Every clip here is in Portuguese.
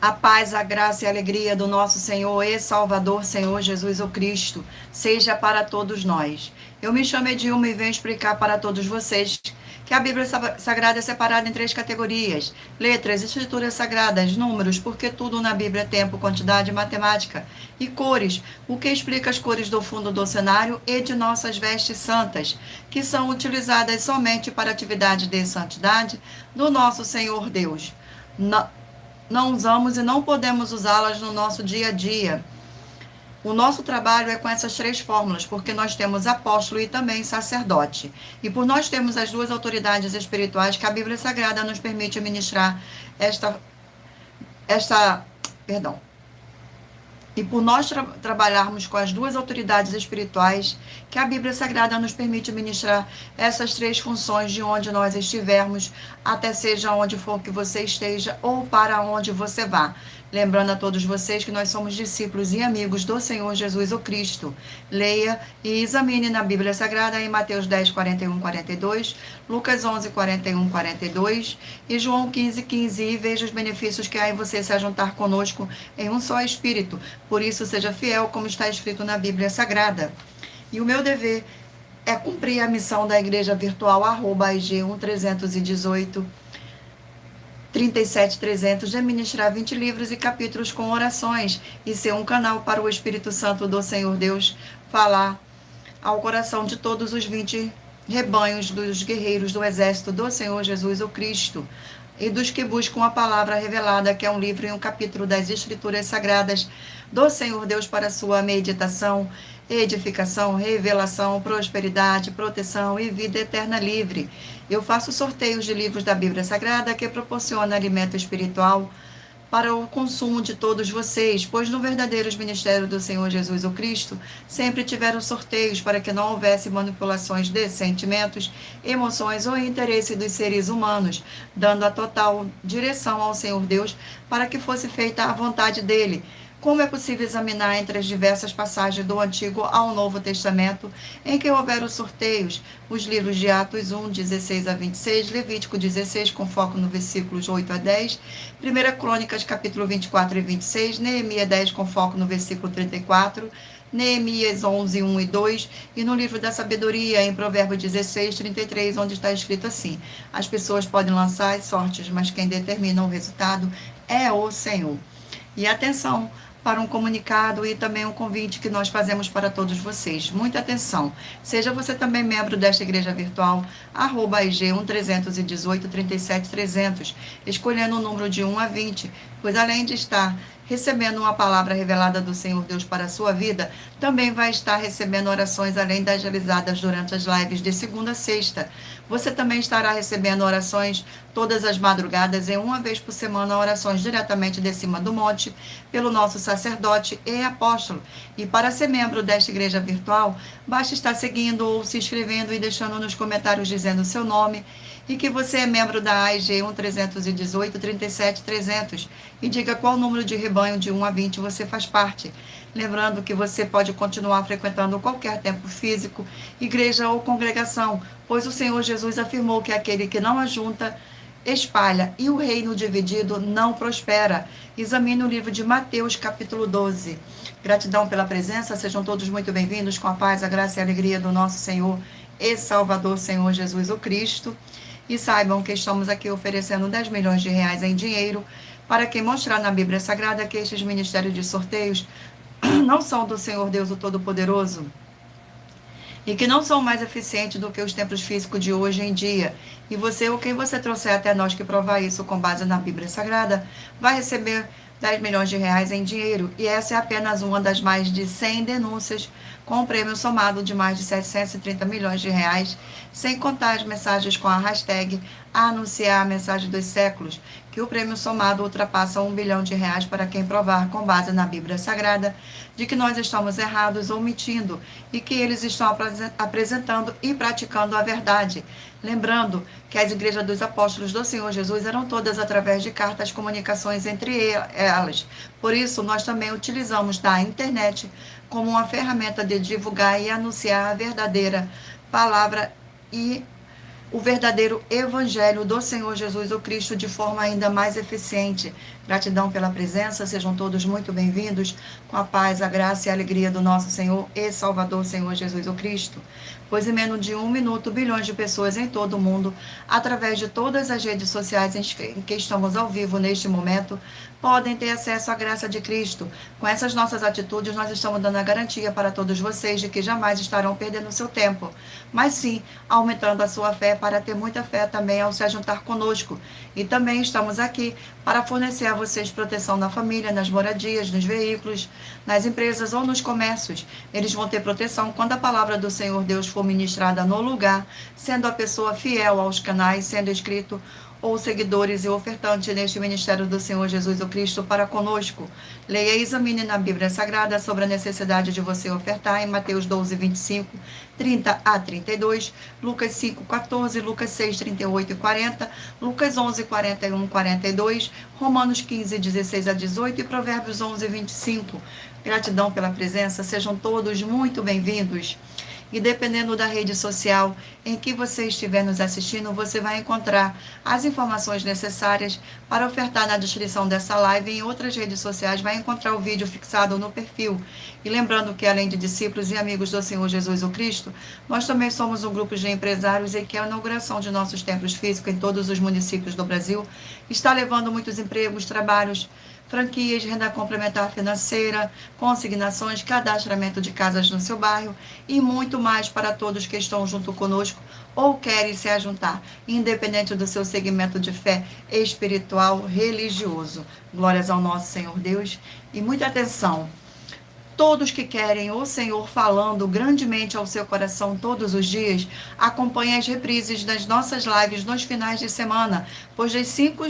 A paz, a graça e a alegria do nosso Senhor e Salvador, Senhor Jesus o Cristo, seja para todos nós. Eu me chamo Edilma e venho explicar para todos vocês que a Bíblia Sagrada é separada em três categorias: letras, escrituras sagradas, números, porque tudo na Bíblia é tempo, quantidade, matemática, e cores, o que explica as cores do fundo do cenário e de nossas vestes santas, que são utilizadas somente para atividade de santidade do nosso Senhor Deus. Não usamos e não podemos usá-las no nosso dia a dia. O nosso trabalho é com essas três fórmulas, porque nós temos apóstolo e também sacerdote. E por nós termos as duas autoridades espirituais que a Bíblia Sagrada nos permite ministrar esta, perdão, e por nós trabalharmos com as duas autoridades espirituais, que a Bíblia Sagrada nos permite ministrar essas três funções de onde nós estivermos, até seja onde for que você esteja ou para onde você vá. Lembrando a todos vocês que nós somos discípulos e amigos do Senhor Jesus o Cristo. Leia e examine na Bíblia Sagrada em Mateus 10, 41, 42, Lucas 11, 41, 42 e João 15, 15 e veja os benefícios que há em você se juntar conosco em um só Espírito. Por isso, seja fiel como está escrito na Bíblia Sagrada. E o meu dever é cumprir a missão da Igreja Virtual @IG1318 37300 de ministrar 20 livros e capítulos com orações e ser um canal para o Espírito Santo do Senhor Deus falar ao coração de todos os 20 rebanhos dos guerreiros do exército do Senhor Jesus o Cristo e dos que buscam a palavra revelada, que é um livro e um capítulo das Escrituras Sagradas do Senhor Deus para sua meditação, edificação, revelação, prosperidade, proteção e vida eterna livre. Eu faço sorteios de livros da Bíblia Sagrada que proporciona alimento espiritual para o consumo de todos vocês, pois no verdadeiro ministério do Senhor Jesus o Cristo, sempre tiveram sorteios para que não houvesse manipulações de sentimentos, emoções ou interesse dos seres humanos, dando a total direção ao Senhor Deus para que fosse feita a vontade dele. Como é possível examinar entre as diversas passagens do Antigo ao Novo Testamento em que houveram sorteios? Os livros de Atos 1, 16 a 26, Levítico 16, com foco no versículos 8 a 10, 1 Crônicas, capítulo 24 e 26, Neemias 10, com foco no versículo 34, Neemias 11, 1 e 2, e no livro da sabedoria, em Provérbios 16, 33, onde está escrito assim: as pessoas podem lançar as sortes, mas quem determina o resultado é o Senhor. E atenção para um comunicado e também um convite que nós fazemos para todos vocês. Muita atenção. Seja você também membro desta igreja virtual, @IG1318 37300, escolhendo o número de 1 a 20, pois além de estar recebendo uma palavra revelada do Senhor Deus para a sua vida, também vai estar recebendo orações além das realizadas durante as lives de segunda a sexta. Você também estará recebendo orações todas as madrugadas, em uma vez por semana, orações diretamente de cima do monte, pelo nosso sacerdote e apóstolo. E para ser membro desta igreja virtual, basta estar seguindo ou se inscrevendo e deixando nos comentários dizendo o seu nome e que você é membro da AIG 1318 37300 e diga qual número de rebanho de 1 a 20 você faz parte. Lembrando que você pode continuar frequentando qualquer templo físico, igreja ou congregação, pois o Senhor Jesus afirmou que aquele que não ajunta, espalha, e o reino dividido não prospera. Examine o livro de Mateus, capítulo 12. Gratidão pela presença, sejam todos muito bem-vindos, com a paz, a graça e a alegria do nosso Senhor e Salvador, Senhor Jesus o Cristo. E saibam que estamos aqui oferecendo 10 milhões de reais em dinheiro para quem mostrar na Bíblia Sagrada que estes ministérios de sorteios não são do Senhor Deus o Todo-Poderoso e que não são mais eficientes do que os templos físicos de hoje em dia. E você ou quem você trouxer até nós que provar isso com base na Bíblia Sagrada vai receber 10 milhões de reais em dinheiro. E essa é apenas uma das mais de 100 denúncias com um prêmio somado de mais de 730 milhões de reais, sem contar as mensagens com a hashtag anunciar a mensagem dos séculos, que o prêmio somado ultrapassa 1 bilhão de reais para quem provar, com base na Bíblia Sagrada, de que nós estamos errados ou mentindo, e que eles estão apresentando e praticando a verdade. Lembrando que as igrejas dos apóstolos do Senhor Jesus eram todas através de cartas, comunicações entre elas. Por isso, nós também utilizamos da internet como uma ferramenta de divulgar e anunciar a verdadeira palavra e o verdadeiro evangelho do Senhor Jesus o Cristo de forma ainda mais eficiente. Gratidão pela presença, sejam todos muito bem-vindos, com a paz, a graça e a alegria do nosso Senhor e Salvador, Senhor Jesus o Cristo. Pois em menos de 1 minuto, bilhões de pessoas em todo o mundo, através de todas as redes sociais em que estamos ao vivo neste momento, podem ter acesso à graça de Cristo. Com essas nossas atitudes, nós estamos dando a garantia para todos vocês de que jamais estarão perdendo o seu tempo, mas sim aumentando a sua fé para ter muita fé também ao se juntar conosco. E também estamos aqui para fornecer a vocês proteção na família, nas moradias, nos veículos, nas empresas ou nos comércios. Eles vão ter proteção quando a palavra do Senhor Deus for ministrada no lugar, sendo a pessoa fiel aos canais, sendo inscrito ou seguidores e ofertantes neste ministério do Senhor Jesus o Cristo para conosco. Leia e examine na Bíblia Sagrada sobre a necessidade de você ofertar em Mateus 12, 25, 30 a 32, Lucas 5, 14, Lucas 6, 38 e 40, Lucas 11, 41 e 42, Romanos 15, 16 a 18 e Provérbios 11, 25. Gratidão pela presença, sejam todos muito bem-vindos. E dependendo da rede social em que você estiver nos assistindo, você vai encontrar as informações necessárias para ofertar na descrição dessa live. Em outras redes sociais vai encontrar o vídeo fixado no perfil. E lembrando que além de discípulos e amigos do Senhor Jesus o Cristo, nós também somos um grupo de empresários e que a inauguração de nossos templos físicos em todos os municípios do Brasil está levando muitos empregos, trabalhos, franquias, renda complementar financeira, consignações, cadastramento de casas no seu bairro e muito mais para todos que estão junto conosco ou querem se ajuntar, independente do seu segmento de fé espiritual, religioso. Glórias ao nosso Senhor Deus e muita atenção. Todos que querem o Senhor falando grandemente ao seu coração todos os dias, acompanhem as reprises das nossas lives nos finais de semana, pois das 5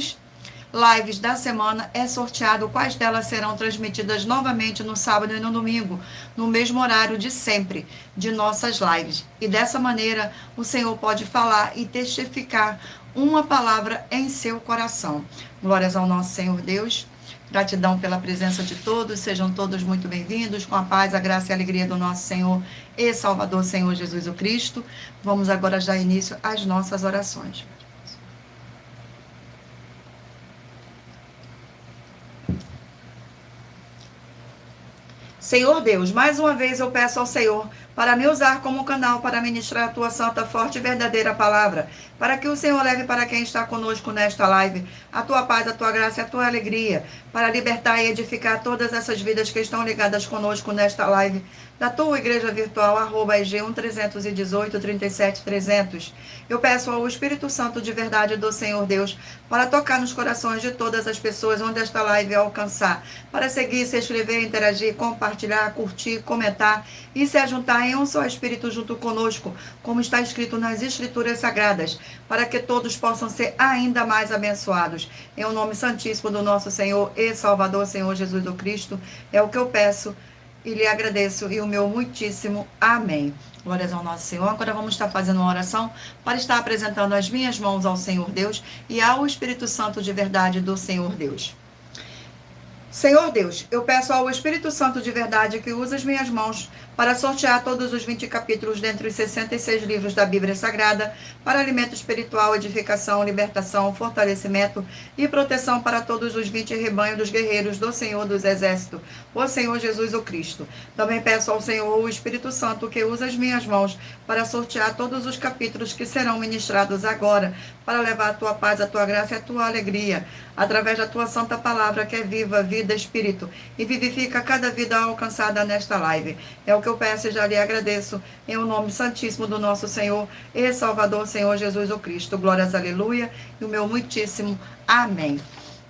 lives da semana é sorteado quais delas serão transmitidas novamente no sábado e no domingo, no mesmo horário de sempre, de nossas lives. E dessa maneira, o Senhor pode falar e testificar uma palavra em seu coração. Glórias ao nosso Senhor Deus. Gratidão pela presença de todos, sejam todos muito bem-vindos, com a paz, a graça e a alegria do nosso Senhor e Salvador, Senhor Jesus o Cristo. Vamos agora dar início às nossas orações. Senhor Deus, mais uma vez eu peço ao Senhor para me usar como canal para ministrar a tua santa, forte e verdadeira palavra, para que o Senhor leve para quem está conosco nesta live a tua paz, a tua graça e a tua alegria, para libertar e edificar todas essas vidas que estão ligadas conosco nesta live, da tua igreja virtual, @EG1-318-37-300. Eu peço ao Espírito Santo de verdade do Senhor Deus, para tocar nos corações de todas as pessoas onde esta live alcançar, para seguir, se inscrever, interagir, compartilhar, curtir, comentar e se ajuntar em um só Espírito junto conosco, como está escrito nas Escrituras Sagradas, para que todos possam ser ainda mais abençoados. Em o nome santíssimo do nosso Senhor e Salvador, Senhor Jesus o Cristo, é o que eu peço e lhe agradeço, e o meu muitíssimo amém. Glórias ao nosso Senhor. Agora vamos estar fazendo uma oração para estar apresentando as minhas mãos ao Senhor Deus e ao Espírito Santo de verdade do Senhor Deus. Senhor Deus, eu peço ao Espírito Santo de verdade que use as minhas mãos para sortear todos os 20 capítulos dentre os 66 livros da Bíblia Sagrada, para alimento espiritual, edificação, libertação, fortalecimento e proteção para todos os 20 rebanhos dos guerreiros do Senhor dos Exércitos, o Senhor Jesus o Cristo. Também peço ao Senhor, o Espírito Santo, que use as minhas mãos para sortear todos os capítulos que serão ministrados agora, para levar a tua paz, a tua graça e a tua alegria, através da tua santa palavra, que é viva, vida, espírito, e vivifica cada vida alcançada nesta live. É o que eu peço e já lhe agradeço, em o nome santíssimo do nosso Senhor e Salvador, Senhor Jesus o Cristo. Glórias, aleluia, e o meu muitíssimo amém.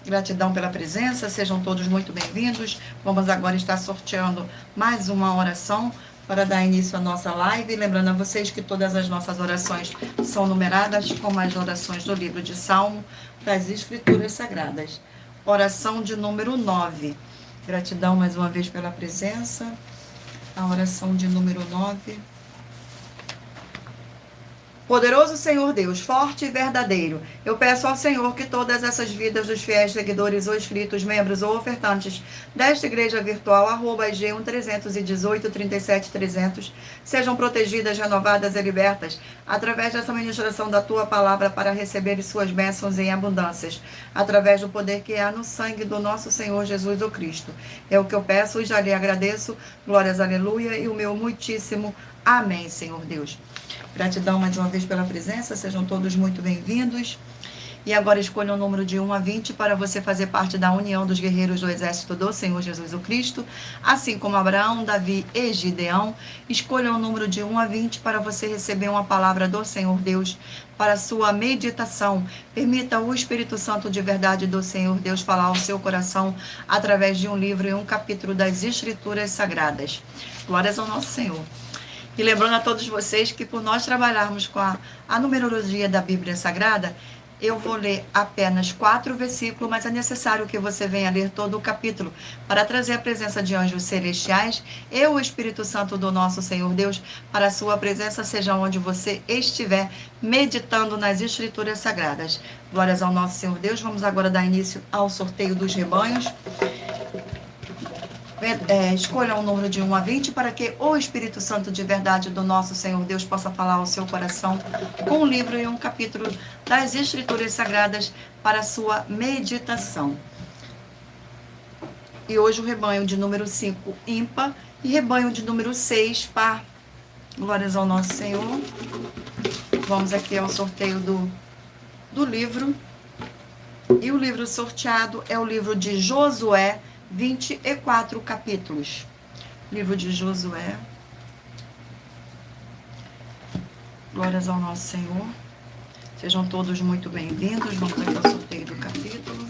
Gratidão pela presença, sejam todos muito bem-vindos. Vamos agora estar sorteando mais uma oração para dar início à nossa live. Lembrando a vocês que todas as nossas orações são numeradas, como as orações do livro de Salmo, das Escrituras Sagradas. Oração de número 9. Gratidão mais uma vez pela presença. A oração de número 9. Poderoso Senhor Deus, forte e verdadeiro, eu peço ao Senhor que todas essas vidas dos fiéis seguidores ou inscritos, membros ou ofertantes desta igreja virtual, @IG1 318 37 300, sejam protegidas, renovadas e libertas através dessa ministração da Tua palavra para receberem suas bênçãos em abundâncias, através do poder que há no sangue do nosso Senhor Jesus o Cristo. É o que eu peço e já lhe agradeço. Glórias, aleluia, e o meu muitíssimo amém, Senhor Deus. Gratidão mais uma vez pela presença, sejam todos muito bem-vindos. E agora escolha o número de 1 a 20 para você fazer parte da união dos guerreiros do exército do Senhor Jesus o Cristo, assim como Abraão, Davi e Gideão. Escolha o número de 1 a 20 para você receber uma palavra do Senhor Deus para sua meditação. Permita o Espírito Santo de verdade do Senhor Deus falar ao seu coração através de um livro e um capítulo das Escrituras Sagradas. Glórias ao nosso Senhor. E lembrando a todos vocês que por nós trabalharmos com a numerologia da Bíblia Sagrada, eu vou ler apenas 4 versículos, mas é necessário que você venha ler todo o capítulo para trazer a presença de anjos celestiais e o Espírito Santo do nosso Senhor Deus para a sua presença, seja onde você estiver meditando nas Escrituras Sagradas. Glórias ao nosso Senhor Deus. Vamos agora dar início ao sorteio dos rebanhos. Escolha um número de 1 a 20 para que o Espírito Santo de verdade do nosso Senhor Deus possa falar ao seu coração com um livro e um capítulo das Escrituras Sagradas para a sua meditação. E hoje o rebanho de número 5, ímpar, e rebanho de número 6, par. Glórias ao nosso Senhor. Vamos aqui ao sorteio do livro. E o livro sorteado é o livro de Josué, 24 capítulos. Livro de Josué. Glórias ao nosso Senhor. Sejam todos muito bem-vindos. Vamos aqui ao sorteio do capítulo.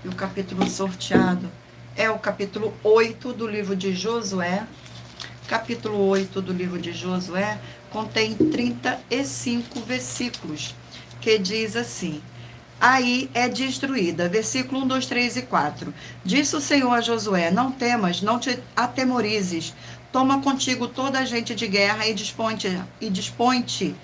E o capítulo sorteado é o capítulo 8 do livro de Josué. Capítulo 8 do livro de Josué contém 35 versículos, que diz assim: Aí é destruída. Versículo 1, 2, 3 e 4. Disse o Senhor a Josué: Não temas, não te atemorizes. Toma contigo toda a gente de guerra e dispõe-te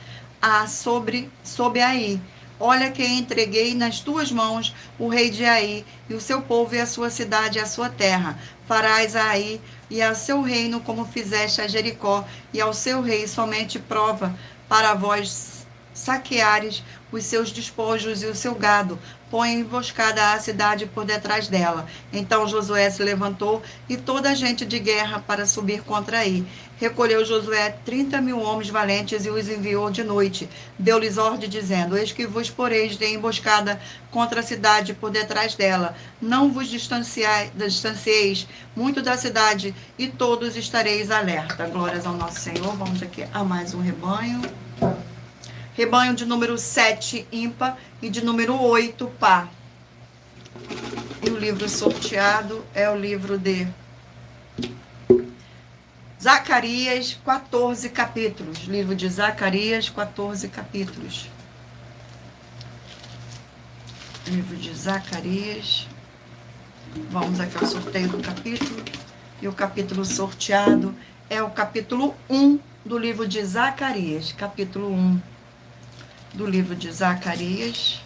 sobre Ai. Olha que entreguei nas tuas mãos o rei de Ai, e o seu povo e a sua cidade e a sua terra. Farás a Ai e ao seu reino como fizeste a Jericó, e ao seu rei somente prova para vós saqueares os seus despojos e o seu gado. Põe emboscada a cidade por detrás dela. Então Josué se levantou e toda a gente de guerra para subir contra Ai. Recolheu Josué 30.000 homens valentes e os enviou de noite. Deu-lhes ordem, dizendo: Eis que vos poreis de emboscada contra a cidade por detrás dela. Não vos distancieis muito da cidade, e todos estareis alerta. Glórias ao nosso Senhor. Vamos aqui a mais um rebanho. Rebanho de número 7, ímpar, e de número 8, par. E o livro sorteado é o livro de Zacarias, 14 capítulos. Livro de Zacarias, 14 capítulos. Livro de Zacarias. Vamos aqui ao sorteio do capítulo. E o capítulo sorteado é o capítulo 1 do livro de Zacarias. Capítulo 1 do livro de Zacarias.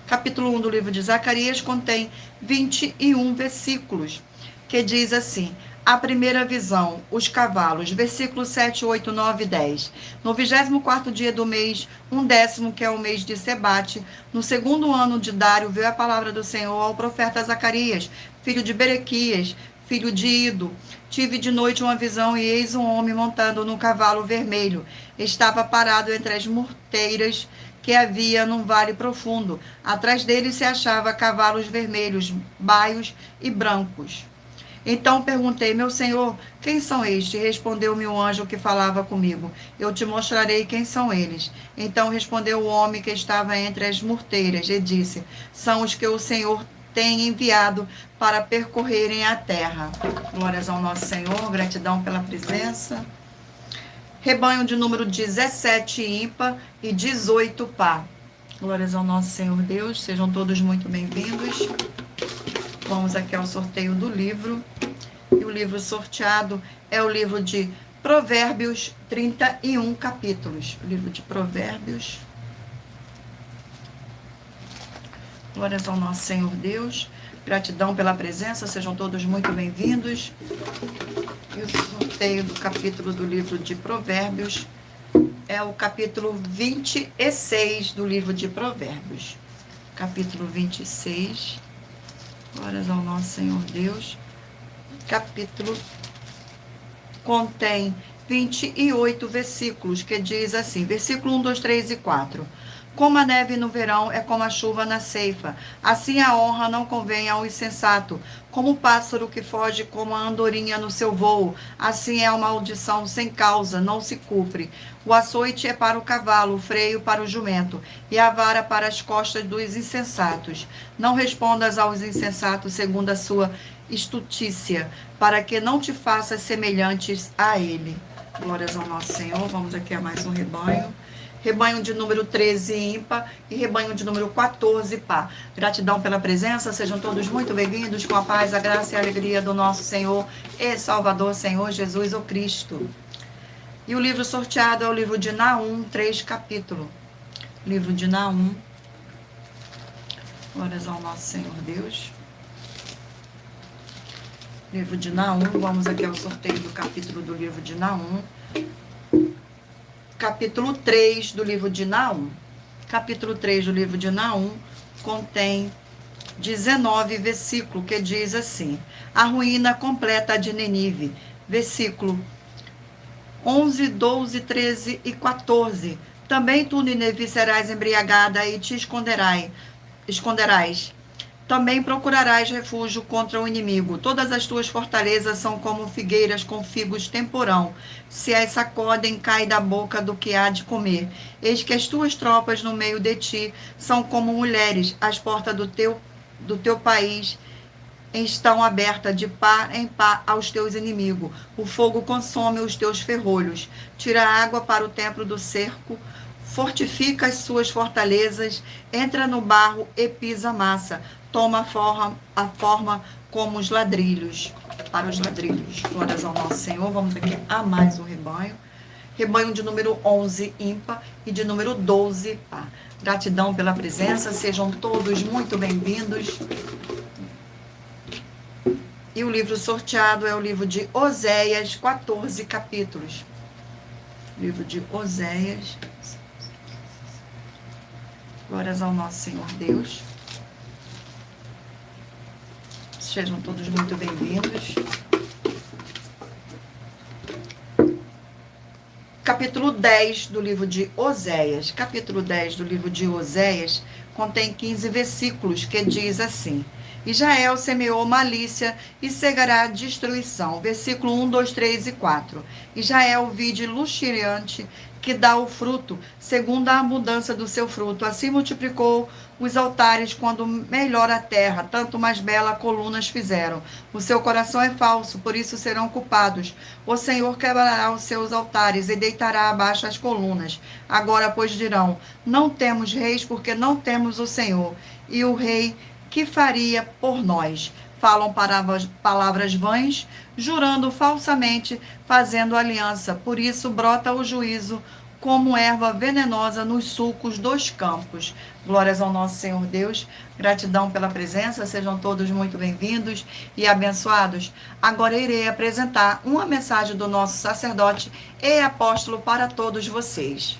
Capítulo 1 do livro de Zacarias contém 21 versículos, que diz assim: A primeira visão, os cavalos, versículos 7, 8, 9 e 10. No 24º dia do mês, 1/10, que é o mês de Sebate, no segundo ano de Dário, veio a palavra do Senhor ao profeta Zacarias, filho de Berequias, filho de Ido. Tive de noite uma visão, e eis um homem montado num cavalo vermelho. Estava parado entre as murteiras que havia num vale profundo. Atrás dele se achava cavalos vermelhos, baios e brancos. Então perguntei: Meu senhor, quem são estes? Respondeu-me o anjo que falava comigo: Eu te mostrarei quem são eles. Então respondeu o homem que estava entre as murteiras e disse: São os que o Senhor tem enviado para percorrerem a terra. Glórias ao nosso Senhor, gratidão pela presença. Rebanho de número 17, ímpar, e 18, par. Glórias ao nosso Senhor Deus, sejam todos muito bem-vindos. Vamos aqui ao sorteio do livro. E o livro sorteado é o livro de Provérbios, 31 capítulos. O livro de Provérbios. Glórias ao nosso Senhor Deus. Gratidão pela presença, sejam todos muito bem-vindos. E o sorteio do capítulo do livro de Provérbios é o capítulo 26 do livro de Provérbios. Capítulo 26. Glórias ao nosso Senhor Deus. Capítulo contém 28 versículos, que diz assim, versículo 1, 2, 3 e 4. Como a neve no verão é como a chuva na ceifa, assim a honra não convém ao insensato. Como o pássaro que foge como a andorinha no seu voo, assim é a maldição sem causa, não se cumpre. O açoite é para o cavalo, o freio para o jumento, e a vara para as costas dos insensatos. Não respondas aos insensatos segundo a sua estutícia, para que não te faças semelhantes a ele. Glórias ao nosso Senhor. Vamos aqui a mais um rebanho. Rebanho de número 13 ímpar e rebanho de número 14 par. Gratidão pela presença, sejam todos muito bem-vindos, com a paz, a graça e a alegria do nosso Senhor e Salvador, Senhor Jesus o Cristo. E o livro sorteado é o livro de Naum, 3 capítulos. Livro de Naum. Glórias ao nosso Senhor Deus. Livro de Naum, vamos aqui ao sorteio do capítulo do livro de Naum. Capítulo 3 do livro de Naum. Capítulo 3 do livro de Naum contém 19 versículos, que diz assim: a ruína completa de Nenive. Versículo 11, 12, 13 e 14. Também tu, Nínive, serás embriagada e te esconderás. Também procurarás refúgio contra o inimigo. Todas as tuas fortalezas são como figueiras com figos temporão. Se as sacodem, cai da boca do que há de comer. Eis que as tuas tropas no meio de ti são como mulheres. As portas do teu país estão abertas de par em par aos teus inimigos. O fogo consome os teus ferrolhos. Tira água para o templo do cerco. Fortifica as suas fortalezas. Entra no barro e pisa a massa. Toma a forma como os ladrilhos, para os ladrilhos. Glórias ao nosso Senhor. Vamos aqui a mais um rebanho. Rebanho de número 11 ímpar e de número 12 par. Gratidão pela presença, sejam todos muito bem-vindos. E o livro sorteado é o livro de Oséias, 14 capítulos. Livro de Oséias. Glórias ao nosso Senhor Deus. Sejam todos muito bem-vindos. Capítulo 10 do livro de Oséias. Capítulo 10 do livro de Oséias contém 15 versículos, que diz assim: Israel semeou malícia e cegará destruição. Versículo 1, 2, 3 e 4. Israel vide luxuriante que dá o fruto, segundo a abundância do seu fruto. Assim multiplicou os altares quando melhor a terra, tanto mais bela colunas fizeram. O seu coração é falso, por isso serão culpados. O Senhor quebrará os seus altares e deitará abaixo as colunas. Agora, pois, dirão: não temos reis, porque não temos o Senhor. E o rei que faria por nós? Falam palavras vãs, jurando falsamente, fazendo aliança. Por isso brota o juízo como erva venenosa nos sulcos dos campos. Glórias ao nosso Senhor Deus. Gratidão pela presença. Sejam todos muito bem-vindos e abençoados. Agora irei apresentar uma mensagem do nosso sacerdote e apóstolo para todos vocês.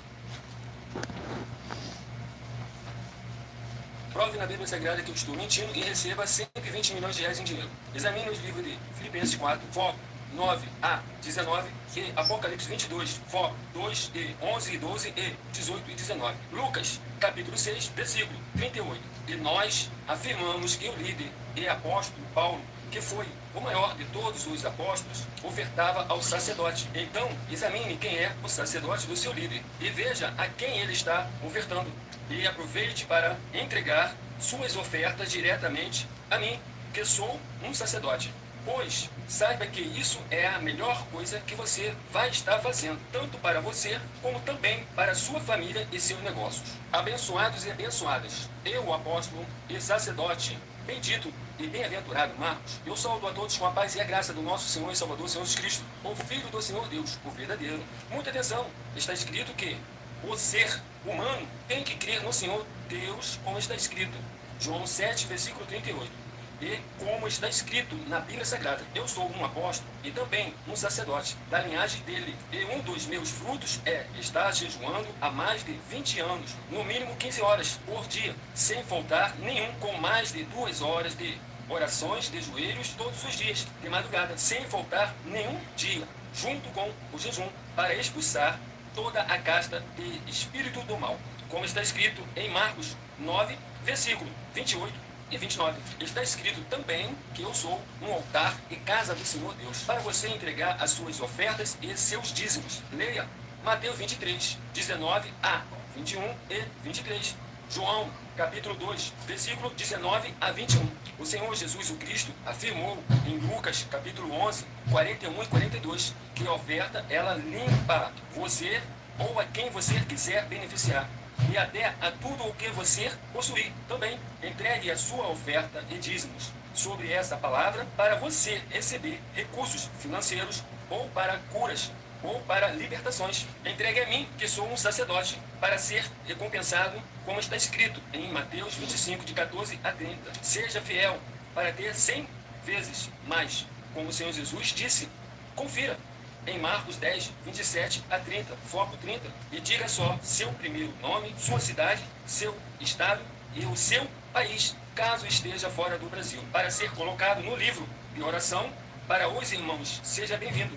Prove na Bíblia Sagrada que eu estou mentindo e receba 120 milhões de reais em dinheiro. Examine os livros de Filipenses 4, foco 9 a 19 e Apocalipse 22, foco 2 e 11 e 12 e 18 e 19. Lucas, capítulo 6, versículo 38. E nós afirmamos que o líder e apóstolo Paulo, que foi o maior de todos os apóstolos, ofertava ao sacerdote. Então, examine quem é o sacerdote do seu líder e veja a quem ele está ofertando. E aproveite para entregar suas ofertas diretamente a mim, que sou um sacerdote. Pois saiba que isso é a melhor coisa que você vai estar fazendo, tanto para você, como também para sua família e seus negócios. Abençoados e abençoadas, eu, apóstolo e sacerdote Bendito e bem-aventurado Marcos, eu saúdo a todos com a paz e a graça do nosso Senhor e Salvador, Senhor Jesus Cristo, o Filho do Senhor Deus, o verdadeiro. Muita atenção, está escrito que o ser humano tem que crer no Senhor Deus, como está escrito. João 7, versículo 38. E como está escrito na Bíblia Sagrada, eu sou um apóstolo e também um sacerdote da linhagem dele. E um dos meus frutos é estar jejuando há mais de 20 anos, no mínimo 15 horas por dia, sem faltar nenhum, com mais de 2 horas de orações de joelhos todos os dias, de madrugada, sem faltar nenhum dia, junto com o jejum, para expulsar toda a casta de espírito do mal. Como está escrito em Marcos 9, versículo 28 e 29. Está escrito também que eu sou um altar e casa do Senhor Deus, para você entregar as suas ofertas e seus dízimos. Leia Mateus 23, 19 a 21 e 23. João, capítulo 2, versículo 19 a 21. O Senhor Jesus o Cristo afirmou em Lucas, capítulo 11, 41 e 42, que a oferta, ela limpa você ou a quem você quiser beneficiar, e até a tudo o que você possuir. Também entregue a sua oferta e dízimos sobre essa palavra para você receber recursos financeiros, ou para curas, ou para libertações. Entregue a mim, que sou um sacerdote, para ser recompensado, como está escrito em Mateus 25, de 14 a 30. Seja fiel para ter 100 vezes mais, como o Senhor Jesus disse. Confira em Marcos 10, 27 a 30, foco 30, e diga só seu primeiro nome, sua cidade, seu estado e o seu país, caso esteja fora do Brasil, para ser colocado no livro de oração para os irmãos. Seja bem-vindo.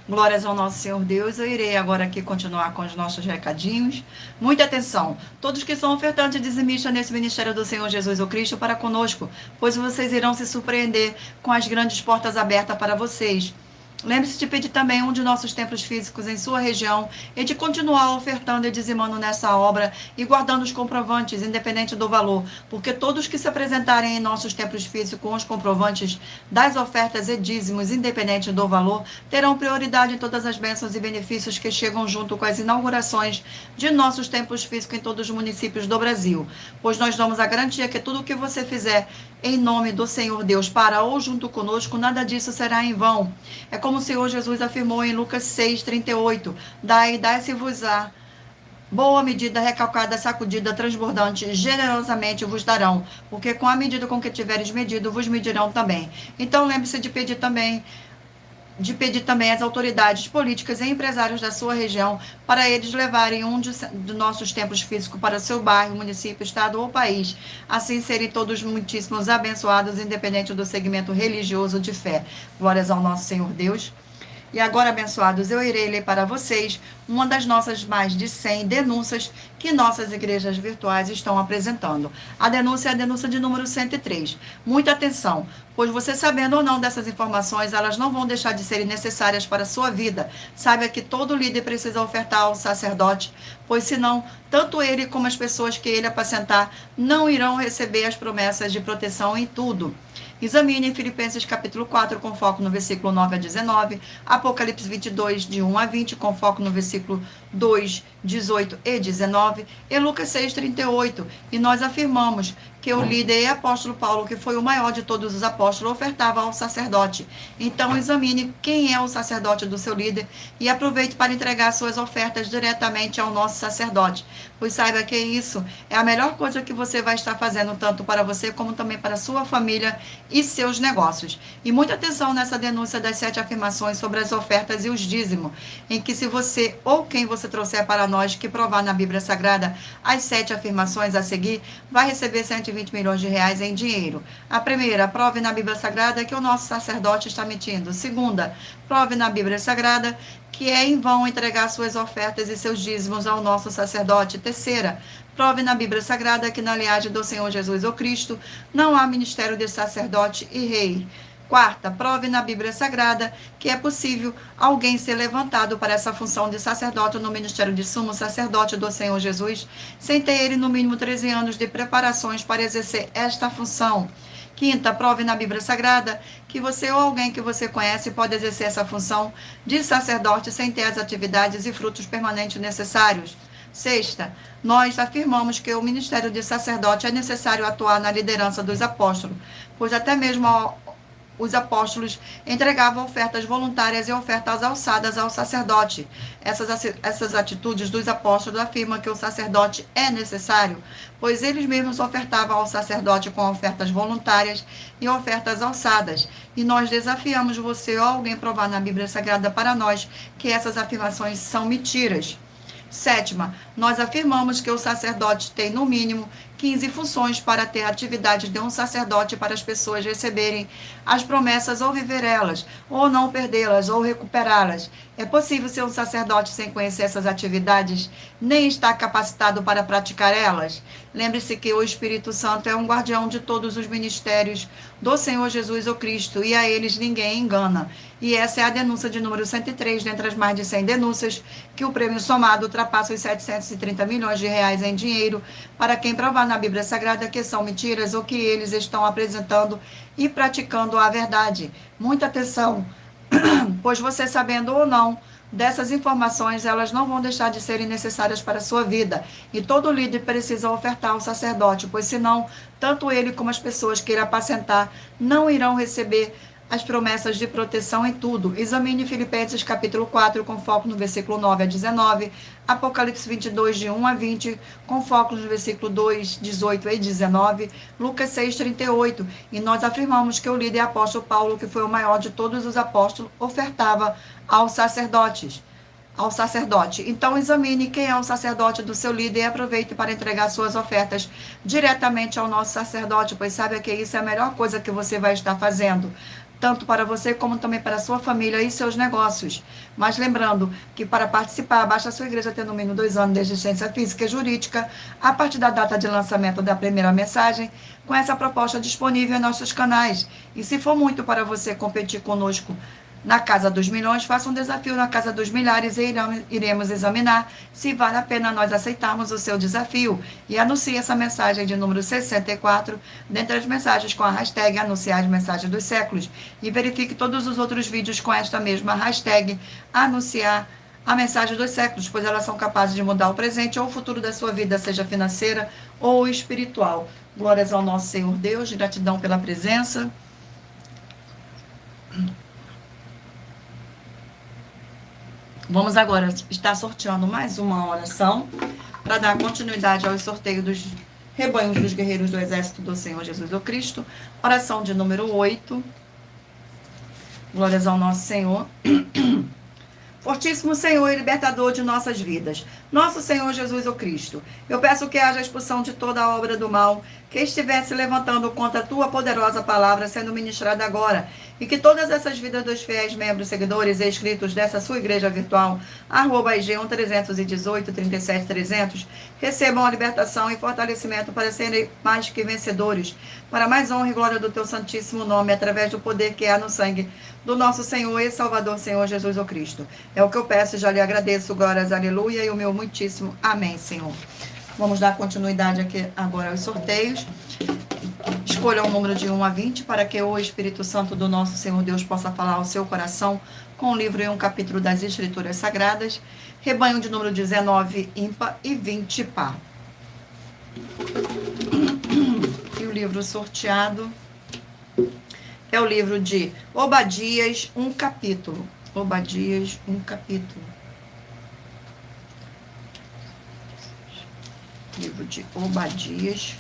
Glórias ao nosso Senhor Deus. Eu irei agora aqui continuar com os nossos recadinhos. Muita atenção. Todos que são ofertantes e dizimistas nesse ministério do Senhor Jesus o Cristo para conosco, pois vocês irão se surpreender com as grandes portas abertas para vocês. Lembre-se de pedir também um de nossos templos físicos em sua região e de continuar ofertando e dizimando nessa obra e guardando os comprovantes, independente do valor, porque todos que se apresentarem em nossos templos físicos com os comprovantes das ofertas e dízimos, independente do valor, terão prioridade em todas as bênçãos e benefícios que chegam junto com as inaugurações de nossos templos físicos em todos os municípios do Brasil, pois nós damos a garantia que tudo o que você fizer em nome do Senhor Deus para ou junto conosco, nada disso será em vão. É como o Senhor Jesus afirmou em Lucas 6, 38, dai-se-vos-á boa medida, recalcada, sacudida, transbordante, generosamente vos darão, porque com a medida com que tiveres medido, vos medirão também. Então lembre-se de pedir também às autoridades políticas e empresários da sua região para eles levarem um de nossos templos físicos para seu bairro, município, estado ou país, assim serem todos muitíssimos abençoados, independente do segmento religioso de fé. Glórias ao nosso Senhor Deus. E agora, abençoados, eu irei ler para vocês uma das nossas mais de 100 denúncias que nossas igrejas virtuais estão apresentando. A denúncia é a denúncia de número 103. Muita atenção, pois você sabendo ou não dessas informações, elas não vão deixar de serem necessárias para a sua vida. Saiba que todo líder precisa ofertar ao sacerdote, pois senão, tanto ele como as pessoas que ele apacentar não irão receber as promessas de proteção em tudo. Examine Filipenses capítulo 4, com foco no versículo 9 a 19, Apocalipse 22, de 1 a 20, com foco no versículo 2, 18 e 19, e Lucas 6, 38. E nós afirmamos que o líder e apóstolo Paulo, que foi o maior de todos os apóstolos, ofertava ao sacerdote. Então examine quem é o sacerdote do seu líder e aproveite para entregar suas ofertas diretamente ao nosso sacerdote, pois saiba que isso é a melhor coisa que você vai estar fazendo, tanto para você como também para a sua família e seus negócios. E muita atenção nessa denúncia das 7 afirmações sobre as ofertas e os dízimos, em que se você ou quem você trouxer para nós que provar na Bíblia Sagrada as 7 afirmações a seguir, vai receber 120 milhões de reais em dinheiro. A primeira, prove na Bíblia Sagrada que o nosso sacerdote está mentindo. Segunda, prove na Bíblia Sagrada que é em vão entregar suas ofertas e seus dízimos ao nosso sacerdote. Terceira, prove na Bíblia Sagrada que na linhagem do Senhor Jesus o Cristo não há ministério de sacerdote e rei. Quarta, prove na Bíblia Sagrada que é possível alguém ser levantado para essa função de sacerdote no ministério de sumo sacerdote do Senhor Jesus, sem ter ele no mínimo 13 anos de preparações para exercer esta função. Quinta, prove na Bíblia Sagrada que você ou alguém que você conhece pode exercer essa função de sacerdote sem ter as atividades e frutos permanentes necessários. Sexta, nós afirmamos que o ministério de sacerdote é necessário atuar na liderança dos apóstolos, pois até mesmo os apóstolos entregavam ofertas voluntárias e ofertas alçadas ao sacerdote. Essas atitudes dos apóstolos afirmam que o sacerdote é necessário, pois eles mesmos ofertavam ao sacerdote com ofertas voluntárias e ofertas alçadas. E nós desafiamos você ou alguém provar na Bíblia Sagrada para nós que essas afirmações são mentiras. Sétima, nós afirmamos que o sacerdote tem, no mínimo, 15 funções para ter a atividade de um sacerdote para as pessoas receberem as promessas ou viver elas, ou não perdê-las, ou recuperá-las. É possível ser um sacerdote sem conhecer essas atividades, nem estar capacitado para praticar elas? Lembre-se que o Espírito Santo é um guardião de todos os ministérios do Senhor Jesus o Cristo, e a eles ninguém engana. E essa é a denúncia de número 103, dentre as mais de 100 denúncias, que o prêmio somado ultrapassa os 730 milhões de reais em dinheiro, para quem provar na Bíblia Sagrada que são mentiras ou que eles estão apresentando e praticando a verdade. Muita atenção, pois você, sabendo ou não dessas informações, elas não vão deixar de serem necessárias para a sua vida. E todo líder precisa ofertar ao sacerdote, pois senão, tanto ele como as pessoas que irá apacentar não irão receber as promessas de proteção em tudo. Examine Filipenses capítulo 4, com foco no versículo 9 a 19, Apocalipse 22, de 1 a 20, com foco no versículo 2, 18 e 19, Lucas 6, 38. E nós afirmamos que o líder apóstolo Paulo, que foi o maior de todos os apóstolos, ofertava aos sacerdotes. Ao sacerdote. Então, examine quem é o sacerdote do seu líder e aproveite para entregar suas ofertas diretamente ao nosso sacerdote, pois sabe que isso é a melhor coisa que você vai estar fazendo, tanto para você como também para a sua família e seus negócios. Mas lembrando que para participar, basta a sua igreja ter no mínimo 2 anos de existência física e jurídica, a partir da data de lançamento da primeira mensagem, com essa proposta disponível em nossos canais. E se for muito para você competir conosco na Casa dos Milhões, faça um desafio na Casa dos Milhares e iremos examinar se vale a pena nós aceitarmos o seu desafio. E anuncie essa mensagem de número 64, dentre as mensagens com a hashtag Anunciar as Mensagens dos Séculos. E verifique todos os outros vídeos com esta mesma hashtag Anunciar a Mensagem dos Séculos, pois elas são capazes de mudar o presente ou o futuro da sua vida, seja financeira ou espiritual. Glórias ao nosso Senhor Deus, gratidão pela presença. Vamos agora estar sorteando mais uma oração para dar continuidade ao sorteio dos rebanhos dos guerreiros do exército do Senhor Jesus o Cristo. Oração de número 8. Glórias ao nosso Senhor. Fortíssimo Senhor e libertador de nossas vidas, nosso Senhor Jesus o Cristo, eu peço que haja expulsão de toda a obra do mal que estivesse levantando contra a tua poderosa palavra sendo ministrada agora, e que todas essas vidas dos fiéis membros, seguidores e inscritos dessa sua igreja virtual, @IG 1318 37 300, recebam a libertação e fortalecimento para serem mais que vencedores, para mais honra e glória do teu santíssimo nome, através do poder que há no sangue do nosso Senhor e Salvador, Senhor Jesus o Cristo. É o que eu peço e já lhe agradeço. Glórias, aleluia, e o meu muitíssimo amém, Senhor. Vamos dar continuidade aqui agora aos sorteios. Escolha um número de 1 a 20 para que o Espírito Santo do nosso Senhor Deus possa falar ao seu coração com um livro e um capítulo das Escrituras Sagradas. Rebanho de número 19, ímpar, e 20, par. E o livro sorteado é o livro de Obadias, um capítulo. Obadias, um capítulo. Livro de Obadias.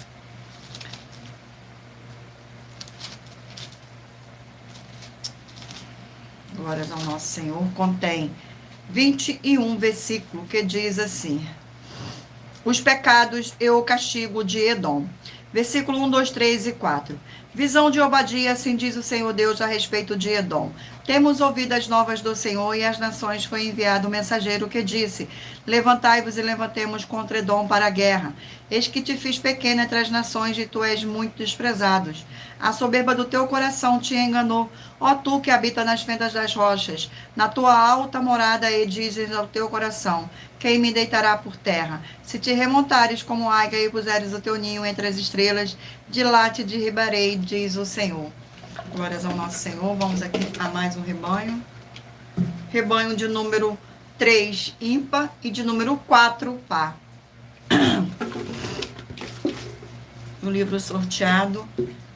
Glórias ao nosso Senhor. Contém 21 versículos que diz assim: os pecados e o castigo de Edom. Versículo 1, 2, 3 e 4. Visão de Obadias, assim diz o Senhor Deus a respeito de Edom. Temos ouvido as novas do Senhor, e às nações foi enviado um mensageiro que disse: levantai-vos e levantemos contra Edom para a guerra. Eis que te fiz pequeno entre as nações, e tu és muito desprezado. A soberba do teu coração te enganou, ó tu que habita nas fendas das rochas. Na tua alta morada, e dizes ao teu coração: quem me deitará por terra? Se te remontares como águia e puseres o teu ninho entre as estrelas, de lá te derribarei, diz o Senhor. Glórias ao nosso Senhor. Vamos aqui a mais um rebanho. Rebanho de número 3, ímpar, e de número 4, par. O livro sorteado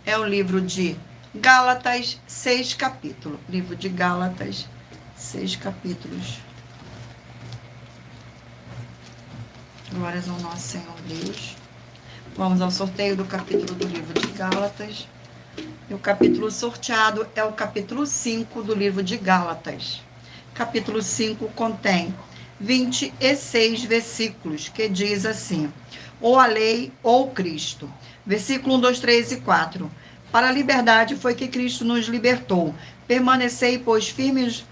é o livro de Gálatas, 6 capítulos. Livro de Gálatas, 6 capítulos. Glórias ao nosso Senhor Deus. Vamos ao sorteio do capítulo do livro de Gálatas. E o capítulo sorteado é o capítulo 5 do livro de Gálatas. Capítulo 5 contém 26 versículos, que diz assim: ou a lei ou Cristo. Versículo 1, 2, 3 e 4. Para a liberdade foi que Cristo nos libertou. Permanecei, pois, firmes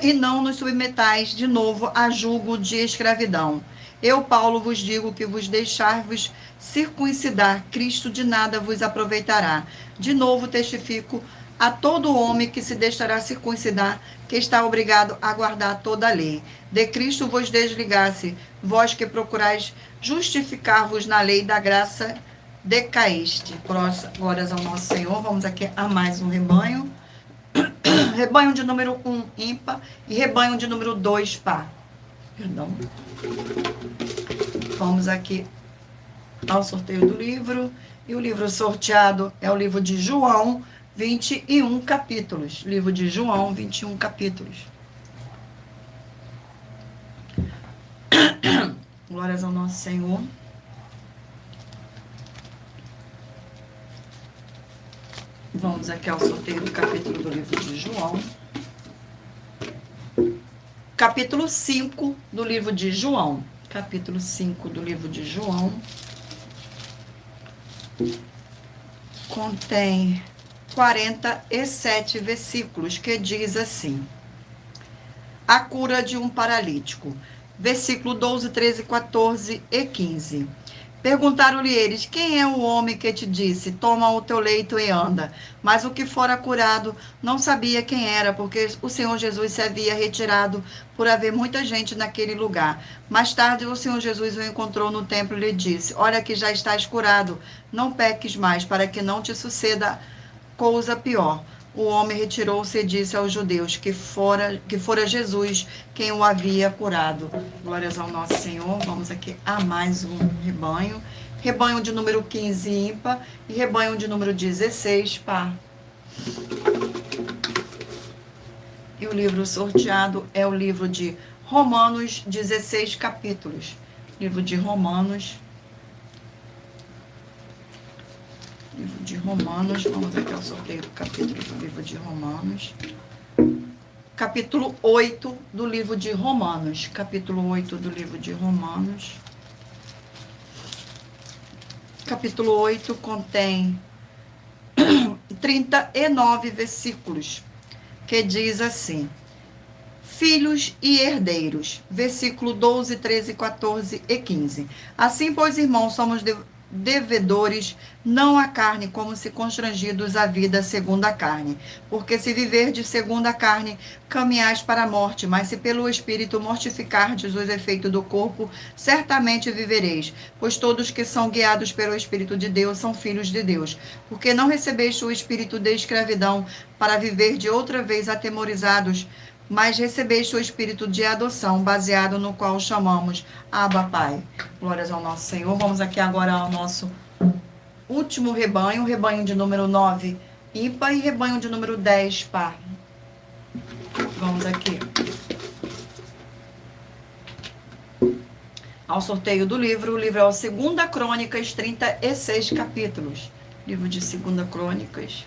e não nos submetais de novo a julgo de escravidão. Eu, Paulo, vos digo que vos deixar-vos circuncidar, Cristo de nada vos aproveitará. De novo testifico a todo homem que se deixará circuncidar, que está obrigado a guardar toda a lei. De Cristo vos desligasse, vós que procurais justificar-vos na lei da graça, decaíste. Glórias ao nosso Senhor. Vamos aqui a mais um rebanho. Rebanho de número 1, ímpar, e rebanho de número 2, par. Perdão. Vamos aqui ao sorteio do livro. E o livro sorteado é o livro de João, 21 capítulos. Livro de João, 21 capítulos. Glórias ao nosso Senhor. Vamos aqui ao sorteio do capítulo do livro de João. Capítulo 5 do livro de João. Capítulo 5 do livro de João. Contém 47 versículos, que diz assim: a cura de um paralítico. Versículo 12, 13, 14 e 15. Perguntaram-lhe eles: quem é o homem que te disse, toma o teu leito e anda? Mas o que fora curado não sabia quem era, porque o Senhor Jesus se havia retirado por haver muita gente naquele lugar. Mais tarde o Senhor Jesus o encontrou no templo e lhe disse: olha que já estás curado, não peques mais, para que não te suceda coisa pior. O homem retirou-se e disse aos judeus que fora Jesus quem o havia curado. Glórias ao nosso Senhor. Vamos aqui a mais um rebanho. Rebanho de número 15, ímpar, e rebanho de número 16, par. E o livro sorteado é o livro de Romanos, 16 capítulos. Livro de Romanos. Livro de Romanos, vamos aqui ao sorteio do capítulo do livro de Romanos. Capítulo 8 do livro de Romanos. Capítulo 8 do livro de Romanos. Capítulo 8 contém 39 versículos, que diz assim: filhos e herdeiros. Versículo 12, 13, 14 e 15. Assim, pois, irmãos, somos devedores, não à carne, como se constrangidos à vida segundo a carne. Porque se viverdes segundo a carne, caminhais para a morte, mas se pelo Espírito mortificardes os efeitos do corpo, certamente vivereis. Pois todos que são guiados pelo Espírito de Deus são filhos de Deus. Porque não recebeste o espírito de escravidão para viver de outra vez atemorizados, mas recebeste o espírito de adoção, baseado no qual chamamos Abba, Pai. Glórias ao nosso Senhor. Vamos aqui agora ao nosso último rebanho, rebanho de número 9, ímpar, e rebanho de número 10, par. Vamos aqui ao sorteio do livro. O livro é o 2 Crônicas, 36 capítulos. Livro de 2 Crônicas.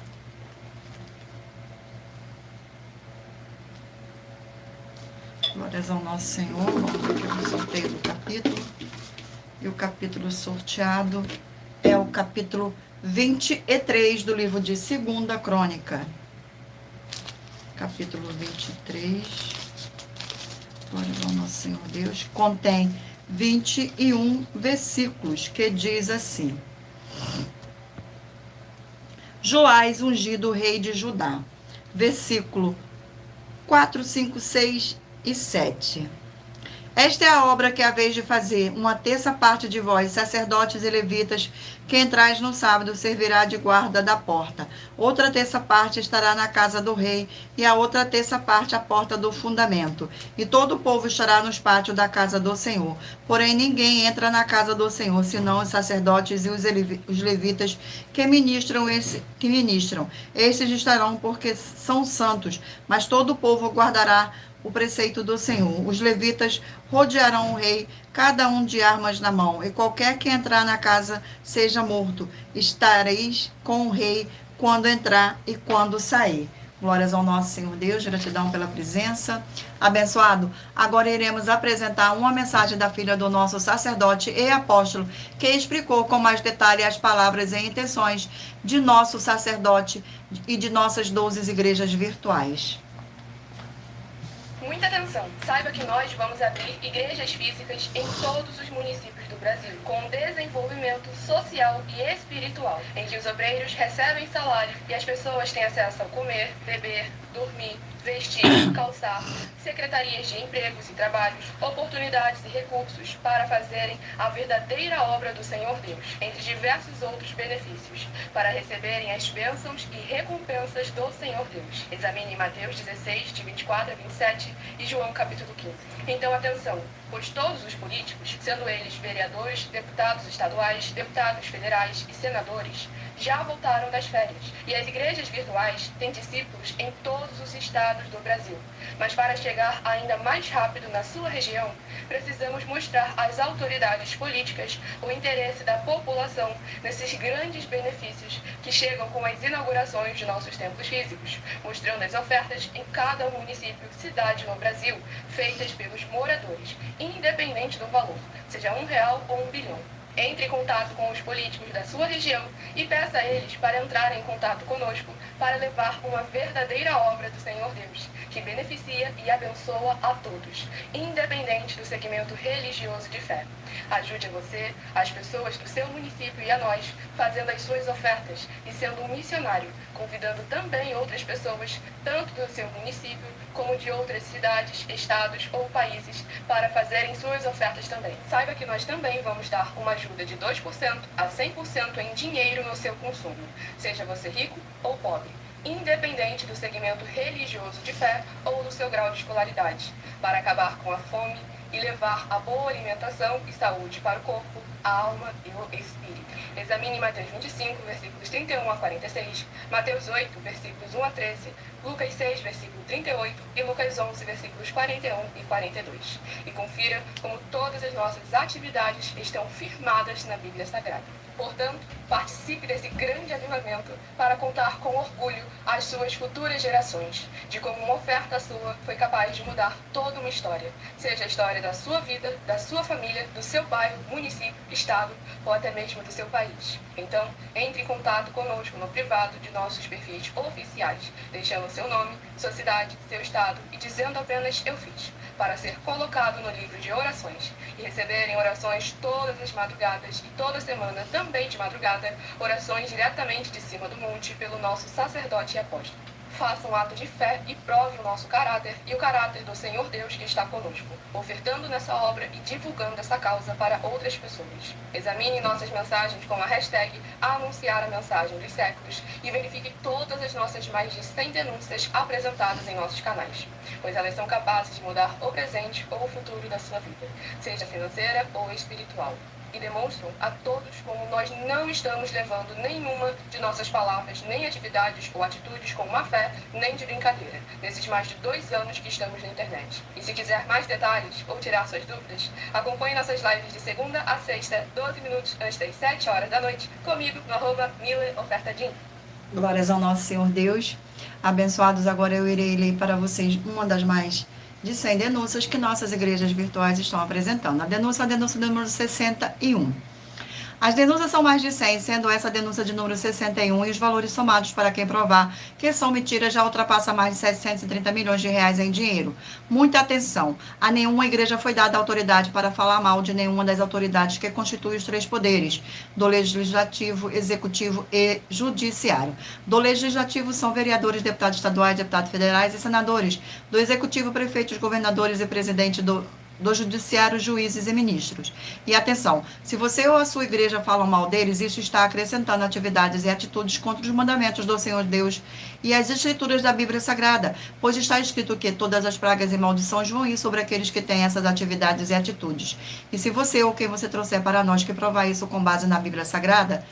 Glórias ao nosso Senhor. Vamos aqui ao sorteio do capítulo. E o capítulo sorteado é o capítulo 23 do livro de 2 Crônica. Capítulo 23. Glórias ao nosso Senhor Deus. Contém 21 versículos, que diz assim: Joás, ungido rei de Judá. Versículo 4, 5, 6 e 7. Esta é a obra que é a vez de fazer. Uma terça parte de vós, sacerdotes e levitas, que entrais no sábado, servirá de guarda da porta. Outra terça parte estará na casa do rei, e a outra terça parte à porta do fundamento. E todo o povo estará nos pátios da casa do Senhor. Porém, ninguém entra na casa do Senhor, senão os sacerdotes e os levitas que ministram. Estes estarão porque são santos, mas todo o povo guardará o preceito do Senhor. Os levitas rodearão o rei, cada um de armas na mão, e qualquer que entrar na casa seja morto. Estareis com o rei quando entrar e quando sair. Glórias ao nosso Senhor Deus, gratidão pela presença. Abençoado, agora iremos apresentar uma mensagem da filha do nosso sacerdote e apóstolo, que explicou com mais detalhe as palavras e intenções de nosso sacerdote e de nossas 12 igrejas virtuais. Muita atenção! Saiba que nós vamos abrir igrejas físicas em todos os municípios do Brasil, com desenvolvimento social e espiritual, em que os obreiros recebem salário e as pessoas têm acesso ao comer, beber, dormir, vestir, calçar, secretarias de empregos e trabalhos, oportunidades e recursos para fazerem a verdadeira obra do Senhor Deus, entre diversos outros benefícios, para receberem as bênçãos e recompensas do Senhor Deus. Examine Mateus 16, de 24 a 27 e João capítulo 15. Então, atenção, pois todos os políticos, sendo eles vereadores, deputados estaduais, deputados federais e senadores, já voltaram das férias, e as igrejas virtuais têm discípulos em todos os estados do Brasil. Mas para chegar ainda mais rápido na sua região, precisamos mostrar às autoridades políticas o interesse da população nesses grandes benefícios que chegam com as inaugurações de nossos templos físicos, mostrando as ofertas em cada município e cidade no Brasil, feitas pelos moradores, independente do valor, seja R$1 ou 1 bilhão. Entre em contato com os políticos da sua região e peça a eles para entrarem em contato conosco para levar uma verdadeira obra do Senhor Deus, que beneficia e abençoa a todos, independente do segmento religioso de fé. Ajude a você, as pessoas do seu município e a nós, fazendo as suas ofertas e sendo um missionário, convidando também outras pessoas, tanto do seu município como de outras cidades, estados ou países, para fazerem suas ofertas também. Saiba que nós também vamos dar uma ajuda de 2% a 100% em dinheiro no seu consumo, seja você rico ou pobre, independente do segmento religioso de fé ou do seu grau de escolaridade, para acabar com a fome e levar a boa alimentação e saúde para o corpo, a alma e o espírito. Examine Mateus 25, versículos 31 a 46, Mateus 8, versículos 1 a 13, Lucas 6, versículo 38 e Lucas 11, versículos 41 e 42. E confira como todas as nossas atividades estão firmadas na Bíblia Sagrada. Portanto, participe desse grande avivamento para contar com orgulho às suas futuras gerações, de como uma oferta sua foi capaz de mudar toda uma história, seja a história da sua vida, da sua família, do seu bairro, município, estado ou até mesmo do seu país. Então, entre em contato conosco no privado de nossos perfis oficiais, deixando seu nome, sua cidade, seu estado e dizendo apenas "eu fiz", para ser colocado no livro de orações e receberem orações todas as madrugadas e toda semana, também de madrugada, orações diretamente de cima do monte pelo nosso sacerdote e apóstolo. Faça um ato de fé e prove o nosso caráter e o caráter do Senhor Deus que está conosco, ofertando nessa obra e divulgando essa causa para outras pessoas. Examine nossas mensagens com a hashtag Anunciar a Mensagem dos Séculos e verifique todas as nossas mais de 100 denúncias apresentadas em nossos canais, pois elas são capazes de mudar o presente ou o futuro da sua vida, seja financeira ou espiritual. E demonstram a todos como nós não estamos levando nenhuma de nossas palavras, nem atividades ou atitudes com má fé, nem de brincadeira, nesses mais de 2 anos que estamos na internet. E se quiser mais detalhes ou tirar suas dúvidas, acompanhe nossas lives de segunda a sexta, 12 minutos antes das 7 horas da noite, comigo no @MileOfertaDin. Glórias ao nosso Senhor Deus. Abençoados, agora eu irei ler para vocês uma das mais de 100 denúncias que nossas igrejas virtuais estão apresentando. A denúncia número 61. As denúncias são mais de 100, sendo essa a denúncia de número 61, e os valores somados para quem provar que são mentiras já ultrapassa mais de 730 milhões de reais em dinheiro. Muita atenção, a nenhuma igreja foi dada autoridade para falar mal de nenhuma das autoridades que constituem os 3 poderes, do legislativo, executivo e judiciário. Do legislativo são vereadores, deputados estaduais, deputados federais e senadores. Do executivo, prefeitos, governadores e presidente do do judiciário, juízes e ministros. E atenção, se você ou a sua igreja falam mal deles, isso está acrescentando atividades e atitudes contra os mandamentos do Senhor Deus e as escrituras da Bíblia Sagrada, pois está escrito que todas as pragas e maldições vão ir sobre aqueles que têm essas atividades e atitudes. E se você ou quem você trouxer para nós que provar isso com base na Bíblia Sagrada,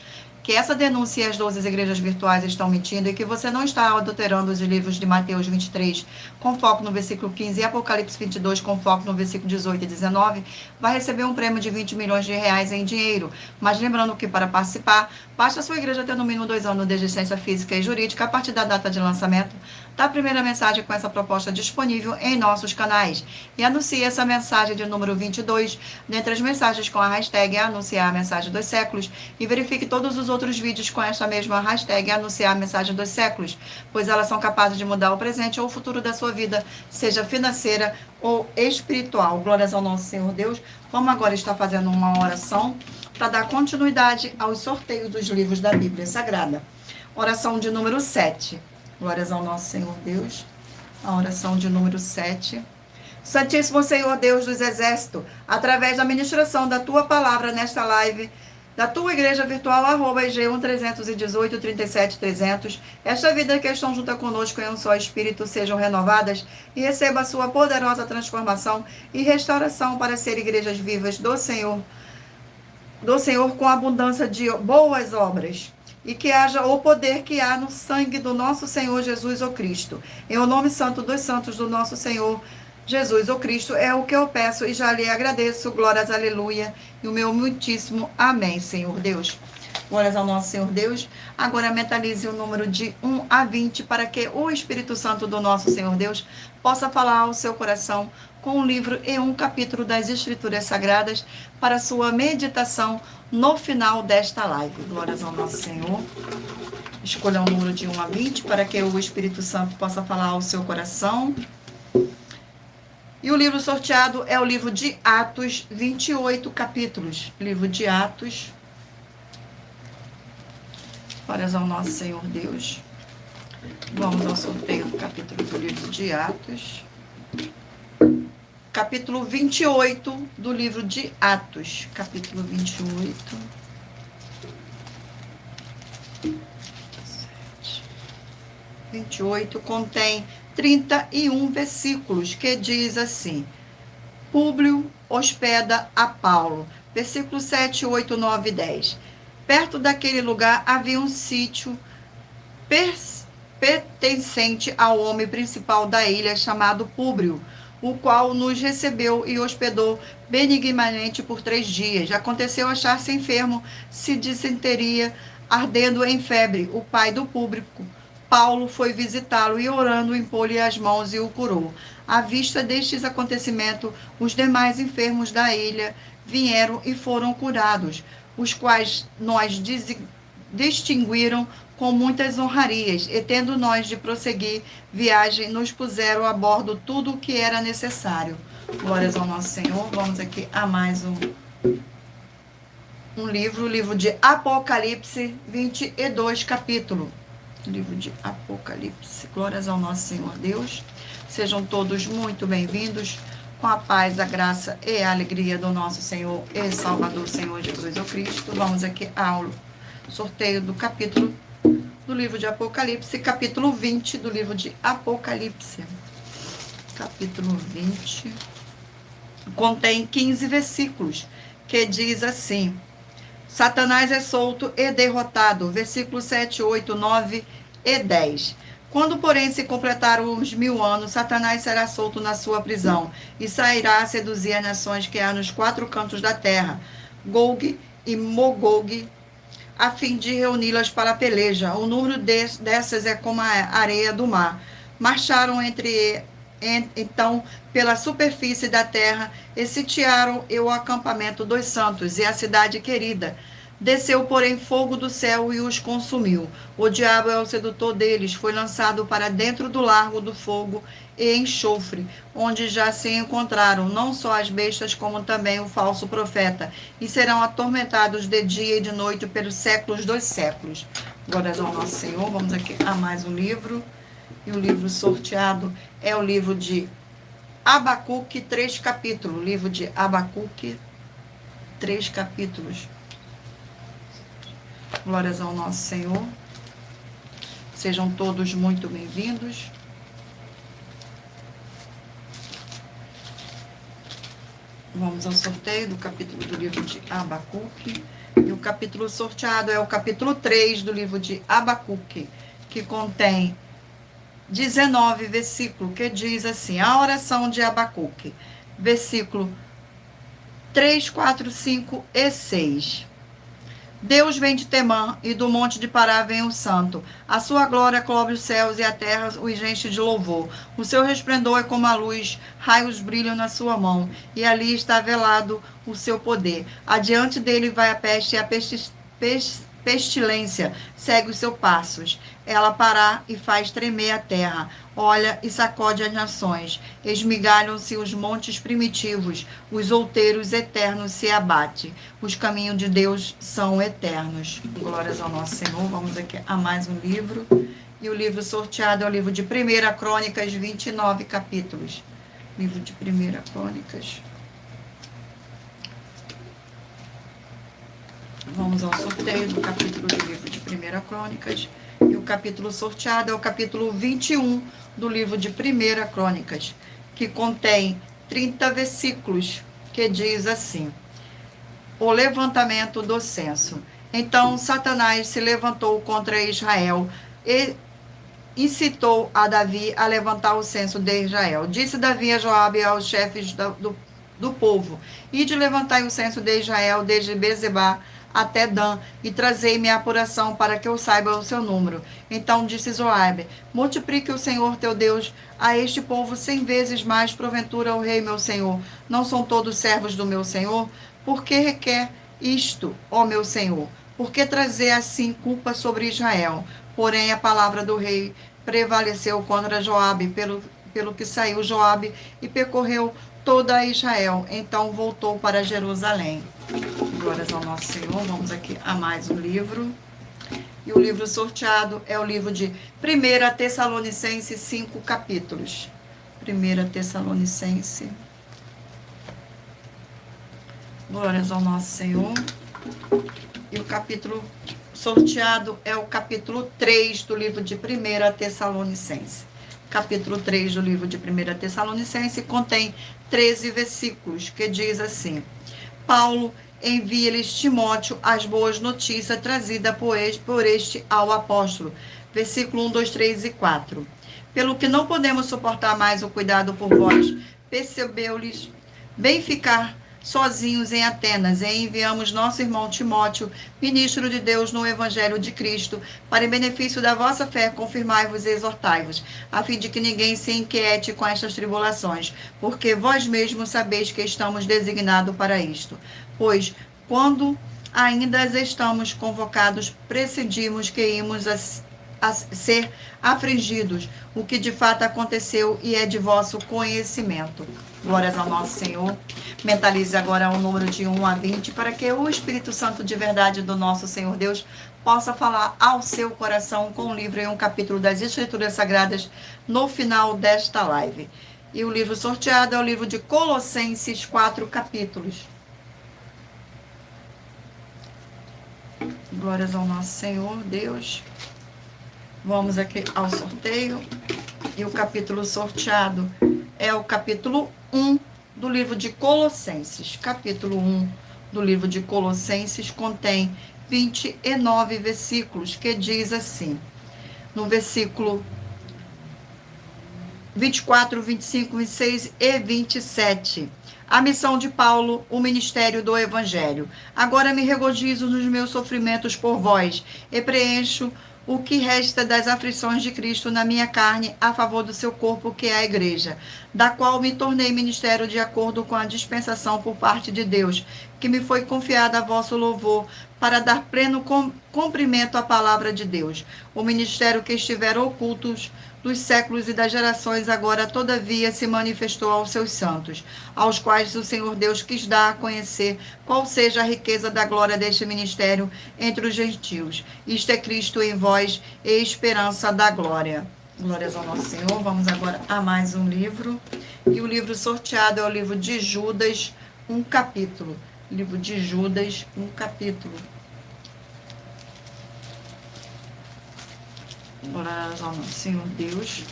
que essa denúncia e as 12 igrejas virtuais estão mentindo e que você não está adulterando os livros de Mateus 23 com foco no versículo 15 e Apocalipse 22 com foco no versículo 18 e 19, vai receber um prêmio de 20 milhões de reais em dinheiro. Mas lembrando que para participar, basta a sua igreja ter no mínimo 2 anos de existência física e jurídica a partir da data de lançamento da primeira mensagem com essa proposta disponível em nossos canais. E anuncie essa mensagem de número 22 dentre as mensagens com a hashtag anunciar a mensagem dos séculos e verifique todos os outros vídeos com esta mesma hashtag anunciar a mensagem dos séculos, pois elas são capazes de mudar o presente ou o futuro da sua vida, seja financeira ou espiritual. Glórias ao nosso Senhor Deus. Vamos agora estar fazendo uma oração para dar continuidade aos sorteios dos livros da Bíblia Sagrada. Oração de número 7. Glórias ao nosso Senhor Deus. A oração de número 7. Santíssimo Senhor Deus dos Exércitos, através da ministração da Tua palavra nesta live, da Tua igreja virtual, @IG1 318 37 300, esta vida que estão junto conosco em um só Espírito sejam renovadas e receba a Sua poderosa transformação e restauração para ser igrejas vivas do Senhor com abundância de boas obras. E que haja o poder que há no sangue do nosso Senhor Jesus o Cristo. Em o nome santo dos santos do nosso Senhor Jesus o Cristo, é o que eu peço e já lhe agradeço. Glórias, aleluia. E o meu muitíssimo amém, Senhor Deus. Glórias ao nosso Senhor Deus. Agora mentalize o número de 1 a 20 para que o Espírito Santo do nosso Senhor Deus possa falar ao seu coração com um livro e um capítulo das Escrituras Sagradas para sua meditação no final desta live. Glórias ao nosso Senhor. Escolha um número de 1 a 20 para que o Espírito Santo possa falar ao seu coração. E o livro sorteado é o livro de Atos, 28 capítulos. Livro de Atos. Glórias ao nosso Senhor Deus. Vamos ao sorteio do capítulo do livro de Atos. Capítulo 28 do livro de Atos. Capítulo 28. 28 contém 31 versículos, que diz assim: Públio hospeda a Paulo. Versículo 7, 8, 9 e 10. Perto daquele lugar havia um sítio pertencente ao homem principal da ilha, chamado Públio, o qual nos recebeu e hospedou benignamente por 3 dias. Aconteceu achar-se enfermo, se disenteria, ardendo em febre. O pai do público, Paulo, foi visitá-lo e, orando, impôs-lhe as mãos e o curou. À vista destes acontecimentos, os demais enfermos da ilha vieram e foram curados, os quais nós distinguiram com muitas honrarias, e tendo nós de prosseguir viagem, nos puseram a bordo tudo o que era necessário. Glórias ao nosso Senhor. Vamos aqui a mais um livro, o livro de Apocalipse, 22 capítulo. Livro de Apocalipse. Glórias ao nosso Senhor Deus. Sejam todos muito bem-vindos, com a paz, a graça e a alegria do nosso Senhor e Salvador, Senhor Jesus o Cristo. Vamos aqui ao sorteio do capítulo do livro de Apocalipse, capítulo 20 do livro de Apocalipse. Capítulo 20 contém 15 versículos, que diz assim: Satanás é solto e derrotado. Versículos 7, 8, 9 e 10. Quando, porém, se completaram os 1000 anos, Satanás será solto na sua prisão e sairá a seduzir as nações que há nos 4 cantos da terra, Gog e Magog, a fim de reuni-las para a peleja. O número dessas é como a areia do mar. Marcharam então pela superfície da terra e sitiaram o acampamento dos santos e a cidade querida. Desceu, porém, fogo do céu e os consumiu. O diabo é o sedutor deles, foi lançado para dentro do largo do fogo e enxofre, onde já se encontraram não só as bestas, como também o falso profeta, e serão atormentados de dia e de noite pelos séculos dos séculos. Glórias ao nosso Senhor. Vamos aqui a mais um livro. E o livro sorteado é o livro de Abacuque, 3 capítulos. Livro de Abacuque, 3 capítulos. Glórias ao nosso Senhor. Sejam todos muito bem-vindos. Vamos ao sorteio do capítulo do livro de Abacuque. E o capítulo sorteado é o capítulo 3 do livro de Abacuque, que contém 19 versículos, que diz assim, a oração de Abacuque, versículo 3, 4, 5 e 6. Deus vem de Temã, e do monte de Pará vem o santo. A sua glória cobre os céus, e a terra os enche de louvor. O seu resplendor é como a luz, raios brilham na sua mão, e ali está velado o seu poder. Adiante dele vai a peste, e a pestilência segue os seus passos. Ela para e faz tremer a terra, olha e sacode as nações. Esmigalham-se os montes primitivos, os outeiros eternos se abatem. Os caminhos de Deus são eternos. Glórias ao nosso Senhor. Vamos aqui a mais um livro. E o livro sorteado é o livro de 1 Crônicas, 29 capítulos. Livro de 1 Crônicas. Vamos ao sorteio do capítulo do livro de 1 Crônicas. E o capítulo sorteado é o capítulo 21 do livro de 1 Crônicas, que contém 30 versículos, que diz assim, o levantamento do censo. Então Satanás se levantou contra Israel e incitou a Davi a levantar o censo de Israel. Disse Davi a Joabe e aos chefes do povo, ide levantai o censo de Israel desde Bezebá até Dan, e trazei-me a apuração para que eu saiba o seu número. Então disse Joabe, multiplique o Senhor teu Deus a este povo 100 vezes mais, porventura o rei meu senhor. Não são todos servos do meu senhor? Por que requer isto, ó meu senhor? Por que trazer assim culpa sobre Israel? Porém a palavra do rei prevaleceu contra Joabe, pelo que saiu Joabe e percorreu toda Israel. Então voltou para Jerusalém. Glórias ao nosso Senhor. Vamos aqui a mais um livro. E o livro sorteado é o livro de 1 Tessalonicenses, 5 capítulos. 1 Tessalonicenses. Glórias ao nosso Senhor. E o capítulo sorteado é o capítulo 3 do livro de 1 Tessalonicenses. Capítulo 3 do livro de 1 Tessalonicenses contém 13 versículos, que diz assim, Paulo envia-lhes Timóteo as boas notícias trazidas por este ao apóstolo. Versículo 1, 2, 3 e 4. Pelo que não podemos suportar mais o cuidado por vós, percebeu-lhes bem ficar sozinhos em Atenas, e enviamos nosso irmão Timóteo, ministro de Deus no Evangelho de Cristo, para em benefício da vossa fé, confirmai-vos e exortai-vos, a fim de que ninguém se inquiete com estas tribulações, porque vós mesmos sabeis que estamos designados para isto. Pois, quando ainda estamos convocados, prescindimos que íamos a ser afligidos, o que de fato aconteceu e é de vosso conhecimento. Glórias ao nosso Senhor. Mentalize agora o número de 1 a 20, para que o Espírito Santo de verdade do nosso Senhor Deus possa falar ao seu coração com um livro e um capítulo das Escrituras Sagradas no final desta live. E o livro sorteado é o livro de Colossenses, 4 capítulos. Glórias ao nosso Senhor Deus. Vamos aqui ao sorteio. E o capítulo sorteado é o capítulo 1 do livro de Colossenses. Capítulo 1 do livro de Colossenses contém 29 versículos, que diz assim, no versículo 24, 25, 26 e 27. A missão de Paulo, o ministério do Evangelho. Agora me regozijo nos meus sofrimentos por vós, e preencho o que resta das aflições de Cristo na minha carne, a favor do seu corpo, que é a igreja, da qual me tornei ministério de acordo com a dispensação por parte de Deus, que me foi confiada a vosso louvor, para dar pleno cumprimento à palavra de Deus. O ministério que estiver ocultos dos séculos e das gerações, agora todavia se manifestou aos seus santos, aos quais o Senhor Deus quis dar a conhecer qual seja a riqueza da glória deste ministério entre os gentios. Isto é Cristo em vós, e esperança da glória. Glórias ao nosso Senhor. Vamos agora a mais um livro. E o livro sorteado é o livro de Judas, um capítulo. Livro de Judas, um capítulo. Glórias ao nosso Senhor Deus.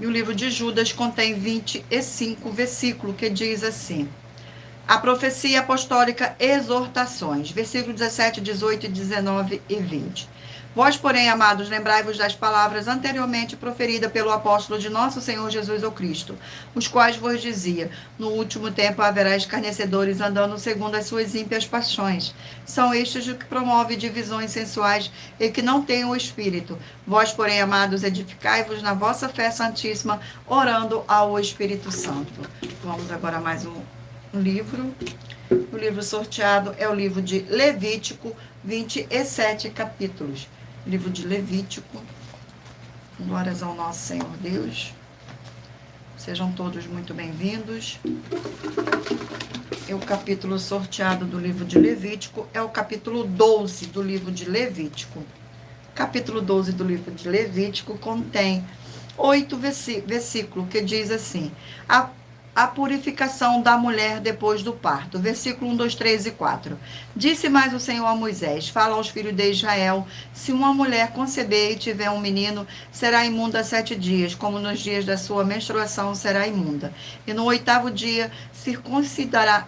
E o livro de Judas contém 25 versículos, que diz assim: a profecia apostólica, exortações, versículos 17, 18, 19 e 20. Vós, porém, amados, lembrai-vos das palavras anteriormente proferidas pelo apóstolo de nosso Senhor Jesus o Cristo, os quais vos dizia: no último tempo haverá escarnecedores andando segundo as suas ímpias paixões. São estes os que promovem divisões sensuais e que não têm o Espírito. Vós, porém, amados, edificai-vos na vossa fé santíssima, orando ao Espírito Santo. Vamos agora a mais um livro. O livro sorteado é o livro de Levítico, 27 capítulos. Livro de Levítico. Glórias ao nosso Senhor Deus. Sejam todos muito bem-vindos. E o capítulo sorteado do livro de Levítico é o capítulo 12 do livro de Levítico. Capítulo 12 do livro de Levítico contém 8 versículos, que diz assim: a purificação da mulher depois do parto. Versículo 1, 2, 3 e 4. Disse mais o Senhor a Moisés: fala aos filhos de Israel: se uma mulher conceber e tiver um menino, será imunda 7 dias, como nos dias da sua menstruação será imunda. E no 8º dia circuncidará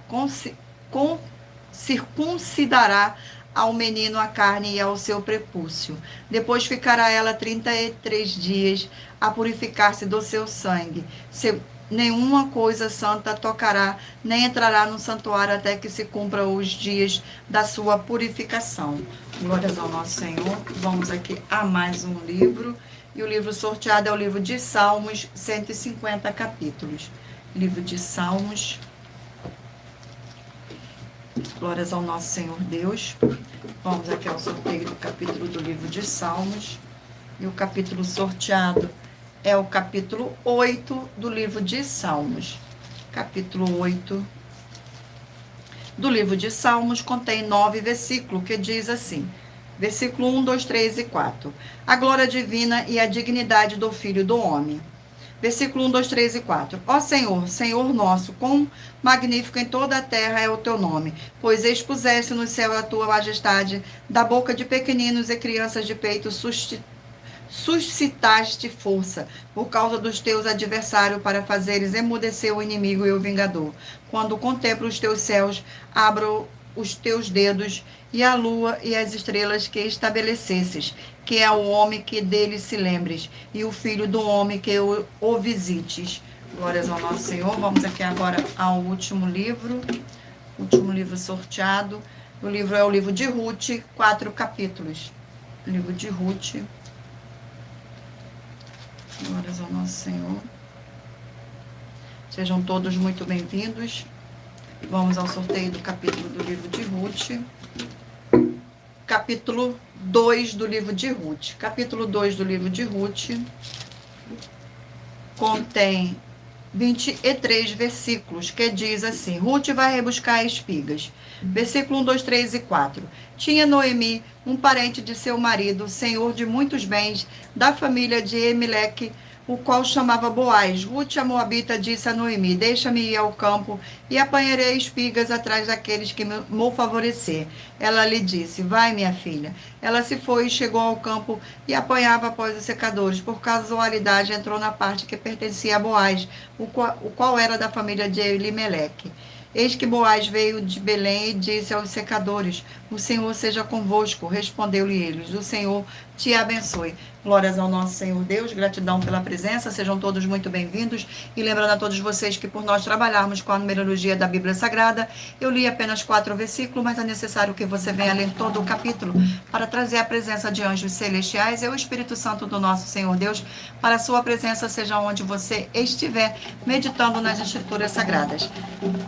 ao menino a carne e ao seu prepúcio. Depois ficará ela 33 dias a purificar-se do seu sangue. Nenhuma coisa santa tocará, nem entrará no santuário até que se cumpra os dias da sua purificação. Glórias ao nosso Senhor. Vamos aqui a mais um livro. E o livro sorteado é o livro de Salmos, 150 capítulos. Livro de Salmos. Glórias ao nosso Senhor Deus. Vamos aqui ao sorteio do capítulo do livro de Salmos. E o capítulo sorteado é o capítulo 8 do livro de Salmos. Capítulo 8 do livro de Salmos contém 9 versículos, que diz assim: versículo 1, 2, 3 e 4. A glória divina e a dignidade do Filho do Homem. Versículo 1, 2, 3 e 4. Ó Senhor, Senhor nosso, quão magnífico em toda a terra é o teu nome, pois expuseste no céu a tua majestade, da boca de pequeninos e crianças de peito suscitaste força por causa dos teus adversários, para fazeres emudecer o inimigo e o vingador. Quando contemplo os teus céus, abro os teus dedos, e a lua e as estrelas que estabelecesses, que é o homem que dele se lembres, e o filho do homem que o visites. Glórias ao nosso Senhor. Vamos aqui agora ao último livro sorteado. O livro é o livro de Ruth, 4 capítulos. Livro de Ruth. Glórias ao nosso Senhor. Sejam todos muito bem-vindos. Vamos ao sorteio do capítulo do livro de Ruth. Capítulo 2 do livro de Ruth. Capítulo 2 do livro de Ruth contém 23 versículos, que diz assim: Ruth vai rebuscar espigas. Versículo 1, 2, 3 e 4. Tinha Noemi um parente de seu marido, senhor de muitos bens, da família de Emeleque, o qual chamava Boaz. Ruth, a moabita, disse a Noemi: deixa-me ir ao campo e apanharei espigas atrás daqueles que me favorecer. Ela lhe disse: vai, minha filha. Ela se foi e chegou ao campo e apanhava após os secadores. Por casualidade, entrou na parte que pertencia a Boaz, o qual era da família de Elimeleque. Eis que Boaz veio de Belém e disse aos secadores: o Senhor seja convosco. Respondeu-lhe eles: o Senhor te abençoe. Glórias ao nosso Senhor Deus, gratidão pela presença, sejam todos muito bem-vindos. E lembrando a todos vocês que por nós trabalharmos com a numerologia da Bíblia Sagrada, eu li apenas 4 versículos, mas é necessário que você venha ler todo o capítulo para trazer a presença de anjos celestiais e o Espírito Santo do nosso Senhor Deus, para a sua presença seja onde você estiver, meditando nas Escrituras Sagradas.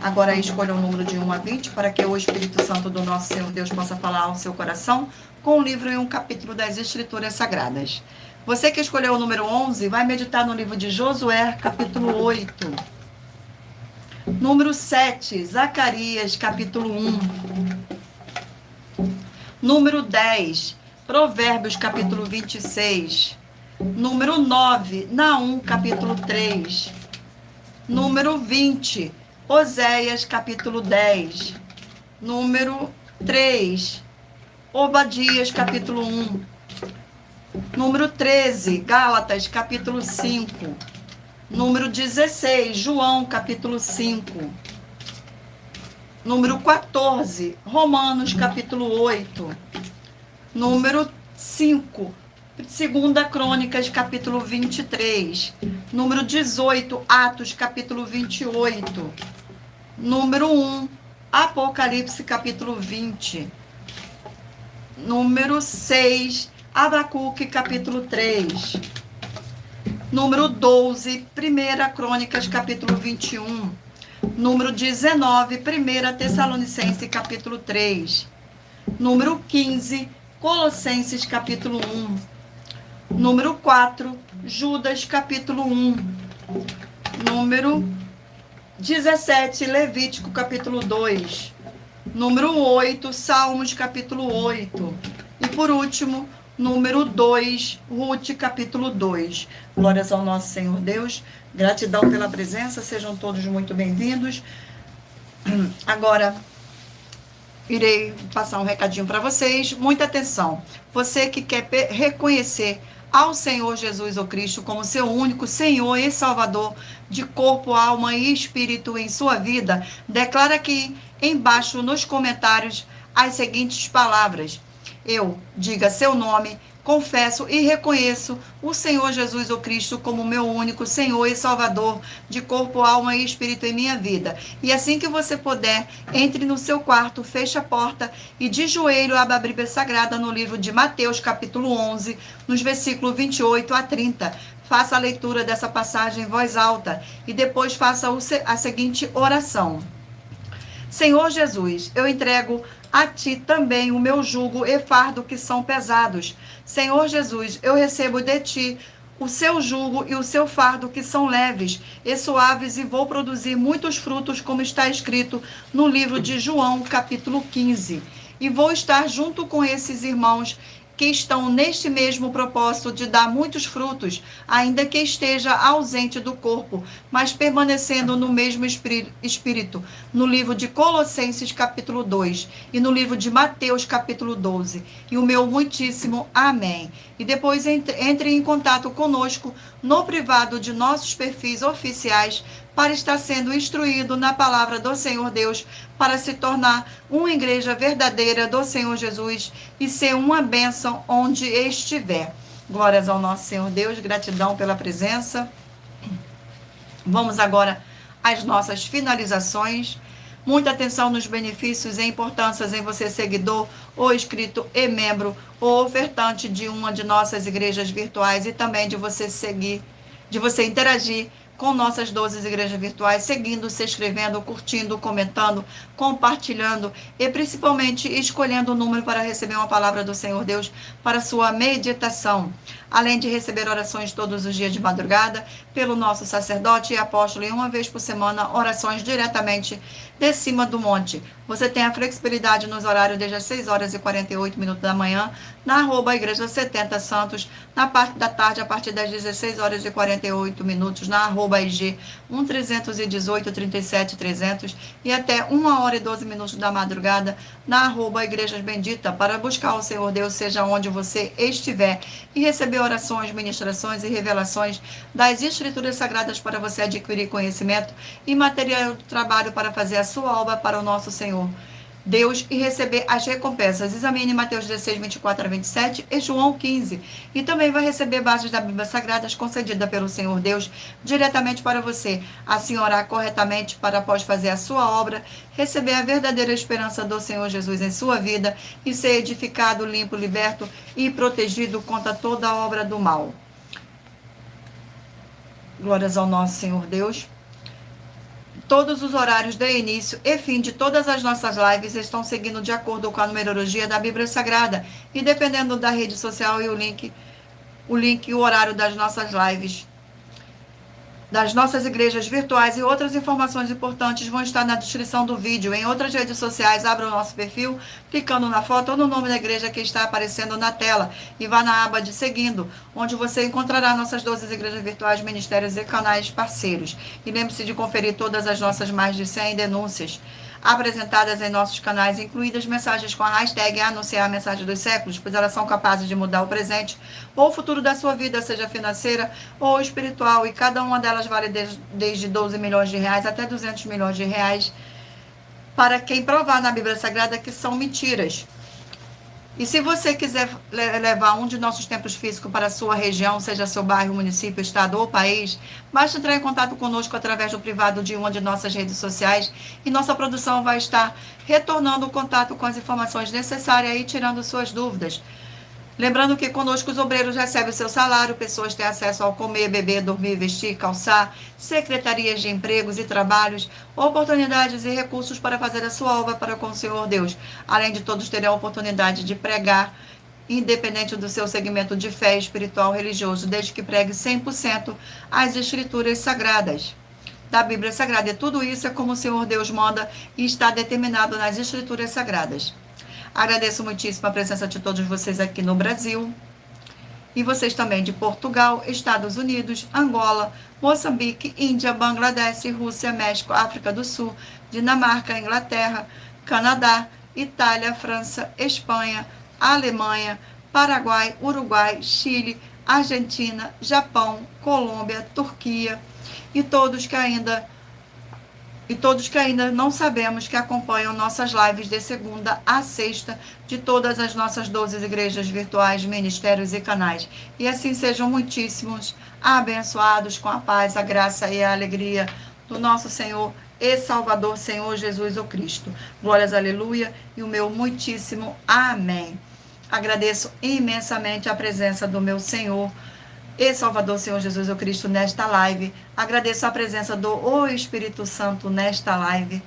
Agora escolha o número de 1 a 20 para que o Espírito Santo do nosso Senhor Deus possa falar ao seu coração com um livro e um capítulo das Escrituras Sagradas. Você que escolheu o número 11, vai meditar no livro de Josué, capítulo 8. Número 7, Zacarias, capítulo 1. Número 10, Provérbios, capítulo 26. Número 9, Naum, capítulo 3. Número 20, Oséias, capítulo 10. Número 3, Obadias, capítulo 1. Número 13, Gálatas, capítulo 5. Número 16, João, capítulo 5. Número 14, Romanos, capítulo 8. Número 5, 2 Crônicas, capítulo 23. Número 18, Atos, capítulo 28. Número 1, Apocalipse, capítulo 20. Número 6, Abacuque, capítulo 3. Número 12, 1 Crônicas, capítulo 21. Número 19, 1 Tessalonicenses, capítulo 3. Número 15, Colossenses, capítulo 1. Número 4, Judas, capítulo 1. Número 17, Levítico, capítulo 2. Número 8, Salmos, capítulo 8. E por último, número 2, Ruth, capítulo 2. Glórias ao nosso Senhor Deus. Gratidão pela presença. Sejam todos muito bem-vindos. Agora, irei passar um recadinho para vocês. Muita atenção. Você que quer reconhecer ao Senhor Jesus ou Cristo como seu único Senhor e Salvador de corpo, alma e espírito em sua vida, declara aqui embaixo nos comentários as seguintes palavras. Eu, diga seu nome, confesso e reconheço o Senhor Jesus ou Cristo como meu único Senhor e Salvador de corpo, alma e espírito em minha vida. E assim que você puder, entre no seu quarto, feche a porta e de joelho abra a Bíblia Sagrada no livro de Mateus, capítulo 11, nos versículos 28 a 30. Faça a leitura dessa passagem em voz alta e depois faça a seguinte oração. Senhor Jesus, eu entrego a ti também o meu jugo e fardo que são pesados. Senhor Jesus, eu recebo de ti o seu jugo e o seu fardo que são leves e suaves e vou produzir muitos frutos, como está escrito no livro de João, capítulo 15. E vou estar junto com esses irmãos que estão neste mesmo propósito de dar muitos frutos, ainda que esteja ausente do corpo, mas permanecendo no mesmo espírito, no livro de Colossenses, capítulo 2, e no livro de Mateus, capítulo 12. E o meu muitíssimo amém. E depois entre em contato conosco no privado de nossos perfis oficiais, para estar sendo instruído na palavra do Senhor Deus, para se tornar uma igreja verdadeira do Senhor Jesus e ser uma bênção onde estiver. Glórias ao nosso Senhor Deus, gratidão pela presença. Vamos agora às nossas finalizações. Muita atenção nos benefícios e importâncias em você seguidor, ou inscrito e membro, ou ofertante de uma de nossas igrejas virtuais e também de você seguir, de você interagir com nossas 12 igrejas virtuais, seguindo, se inscrevendo, curtindo, comentando, compartilhando e principalmente escolhendo o número para receber uma palavra do Senhor Deus para sua meditação. Além de receber orações todos os dias de madrugada pelo nosso sacerdote e apóstolo e uma vez por semana orações diretamente de cima do monte. Você tem a flexibilidade nos horários desde as 6 horas e 48 minutos da manhã, na @Igreja 70 Santos, na parte da tarde a partir das 16 horas e 48 minutos, na @IG 1318 37 300 e até 1 hora e 12 minutos da madrugada, na @Igrejas Bendita, para buscar o Senhor Deus, seja onde você estiver, e receber orações, ministrações e revelações das Escrituras Sagradas para você adquirir conhecimento e material de trabalho para fazer a sua obra para o nosso Senhor Deus e receber as recompensas. Examine Mateus 16, 24 a 27 e João 15. E também vai receber bases da Bíblia Sagrada concedida pelo Senhor Deus diretamente para você. Assim orar corretamente para após fazer a sua obra, receber a verdadeira esperança do Senhor Jesus em sua vida e ser edificado, limpo, liberto e protegido contra toda a obra do mal. Glórias ao nosso Senhor Deus. Todos os horários de início e fim de todas as nossas lives estão seguindo de acordo com a numerologia da Bíblia Sagrada. E dependendo da rede social e o link e o horário das nossas lives das nossas igrejas virtuais e outras informações importantes vão estar na descrição do vídeo. Em outras redes sociais, abra o nosso perfil, clicando na foto ou no nome da igreja que está aparecendo na tela e vá na aba de seguindo, onde você encontrará nossas 12 igrejas virtuais, ministérios e canais parceiros. E lembre-se de conferir todas as nossas mais de 100 denúncias apresentadas em nossos canais, incluídas mensagens com a hashtag anunciar a mensagem dos séculos, pois elas são capazes de mudar o presente ou o futuro da sua vida, seja financeira ou espiritual, e cada uma delas vale desde 12 milhões de reais até 200 milhões de reais, para quem provar na Bíblia Sagrada que são mentiras. E se você quiser levar um de nossos templos físicos para a sua região, seja seu bairro, município, estado ou país, basta entrar em contato conosco através do privado de uma de nossas redes sociais e nossa produção vai estar retornando o contato com as informações necessárias e tirando suas dúvidas. Lembrando que conosco os obreiros recebem o seu salário, pessoas têm acesso ao comer, beber, dormir, vestir, calçar, secretarias de empregos e trabalhos, oportunidades e recursos para fazer a sua obra para com o Senhor Deus. Além de todos terem a oportunidade de pregar, independente do seu segmento de fé espiritual religioso, desde que pregue 100% as escrituras sagradas da Bíblia Sagrada. E tudo isso é como o Senhor Deus manda e está determinado nas escrituras sagradas. Agradeço muitíssimo a presença de todos vocês aqui no Brasil e vocês também de Portugal, Estados Unidos, Angola, Moçambique, Índia, Bangladesh, Rússia, México, África do Sul, Dinamarca, Inglaterra, Canadá, Itália, França, Espanha, Alemanha, Paraguai, Uruguai, Chile, Argentina, Japão, Colômbia, Turquia e todos que ainda não sabemos, que acompanham nossas lives de segunda a sexta de todas as nossas 12 igrejas virtuais, ministérios e canais. E assim sejam muitíssimos abençoados com a paz, a graça e a alegria do nosso Senhor e Salvador, Senhor Jesus o Cristo. Glórias, aleluia, e o meu muitíssimo amém. Agradeço imensamente a presença do meu Senhor e Salvador, Senhor Jesus o Cristo, nesta live. Agradeço a presença do Espírito Santo nesta live,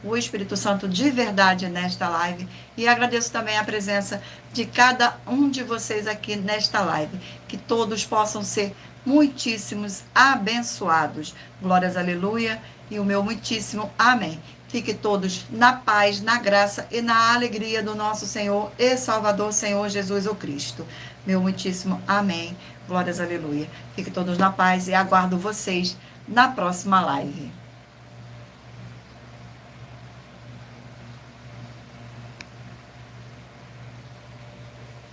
o Espírito Santo de verdade nesta live, e agradeço também a presença de cada um de vocês aqui nesta live, que todos possam ser muitíssimos abençoados. Glórias, aleluia, e o meu muitíssimo amém. Fiquem todos na paz, na graça e na alegria do nosso Senhor e Salvador, Senhor Jesus o Cristo. Meu muitíssimo amém. Glórias, aleluia. Fiquem todos na paz e aguardo vocês na próxima live.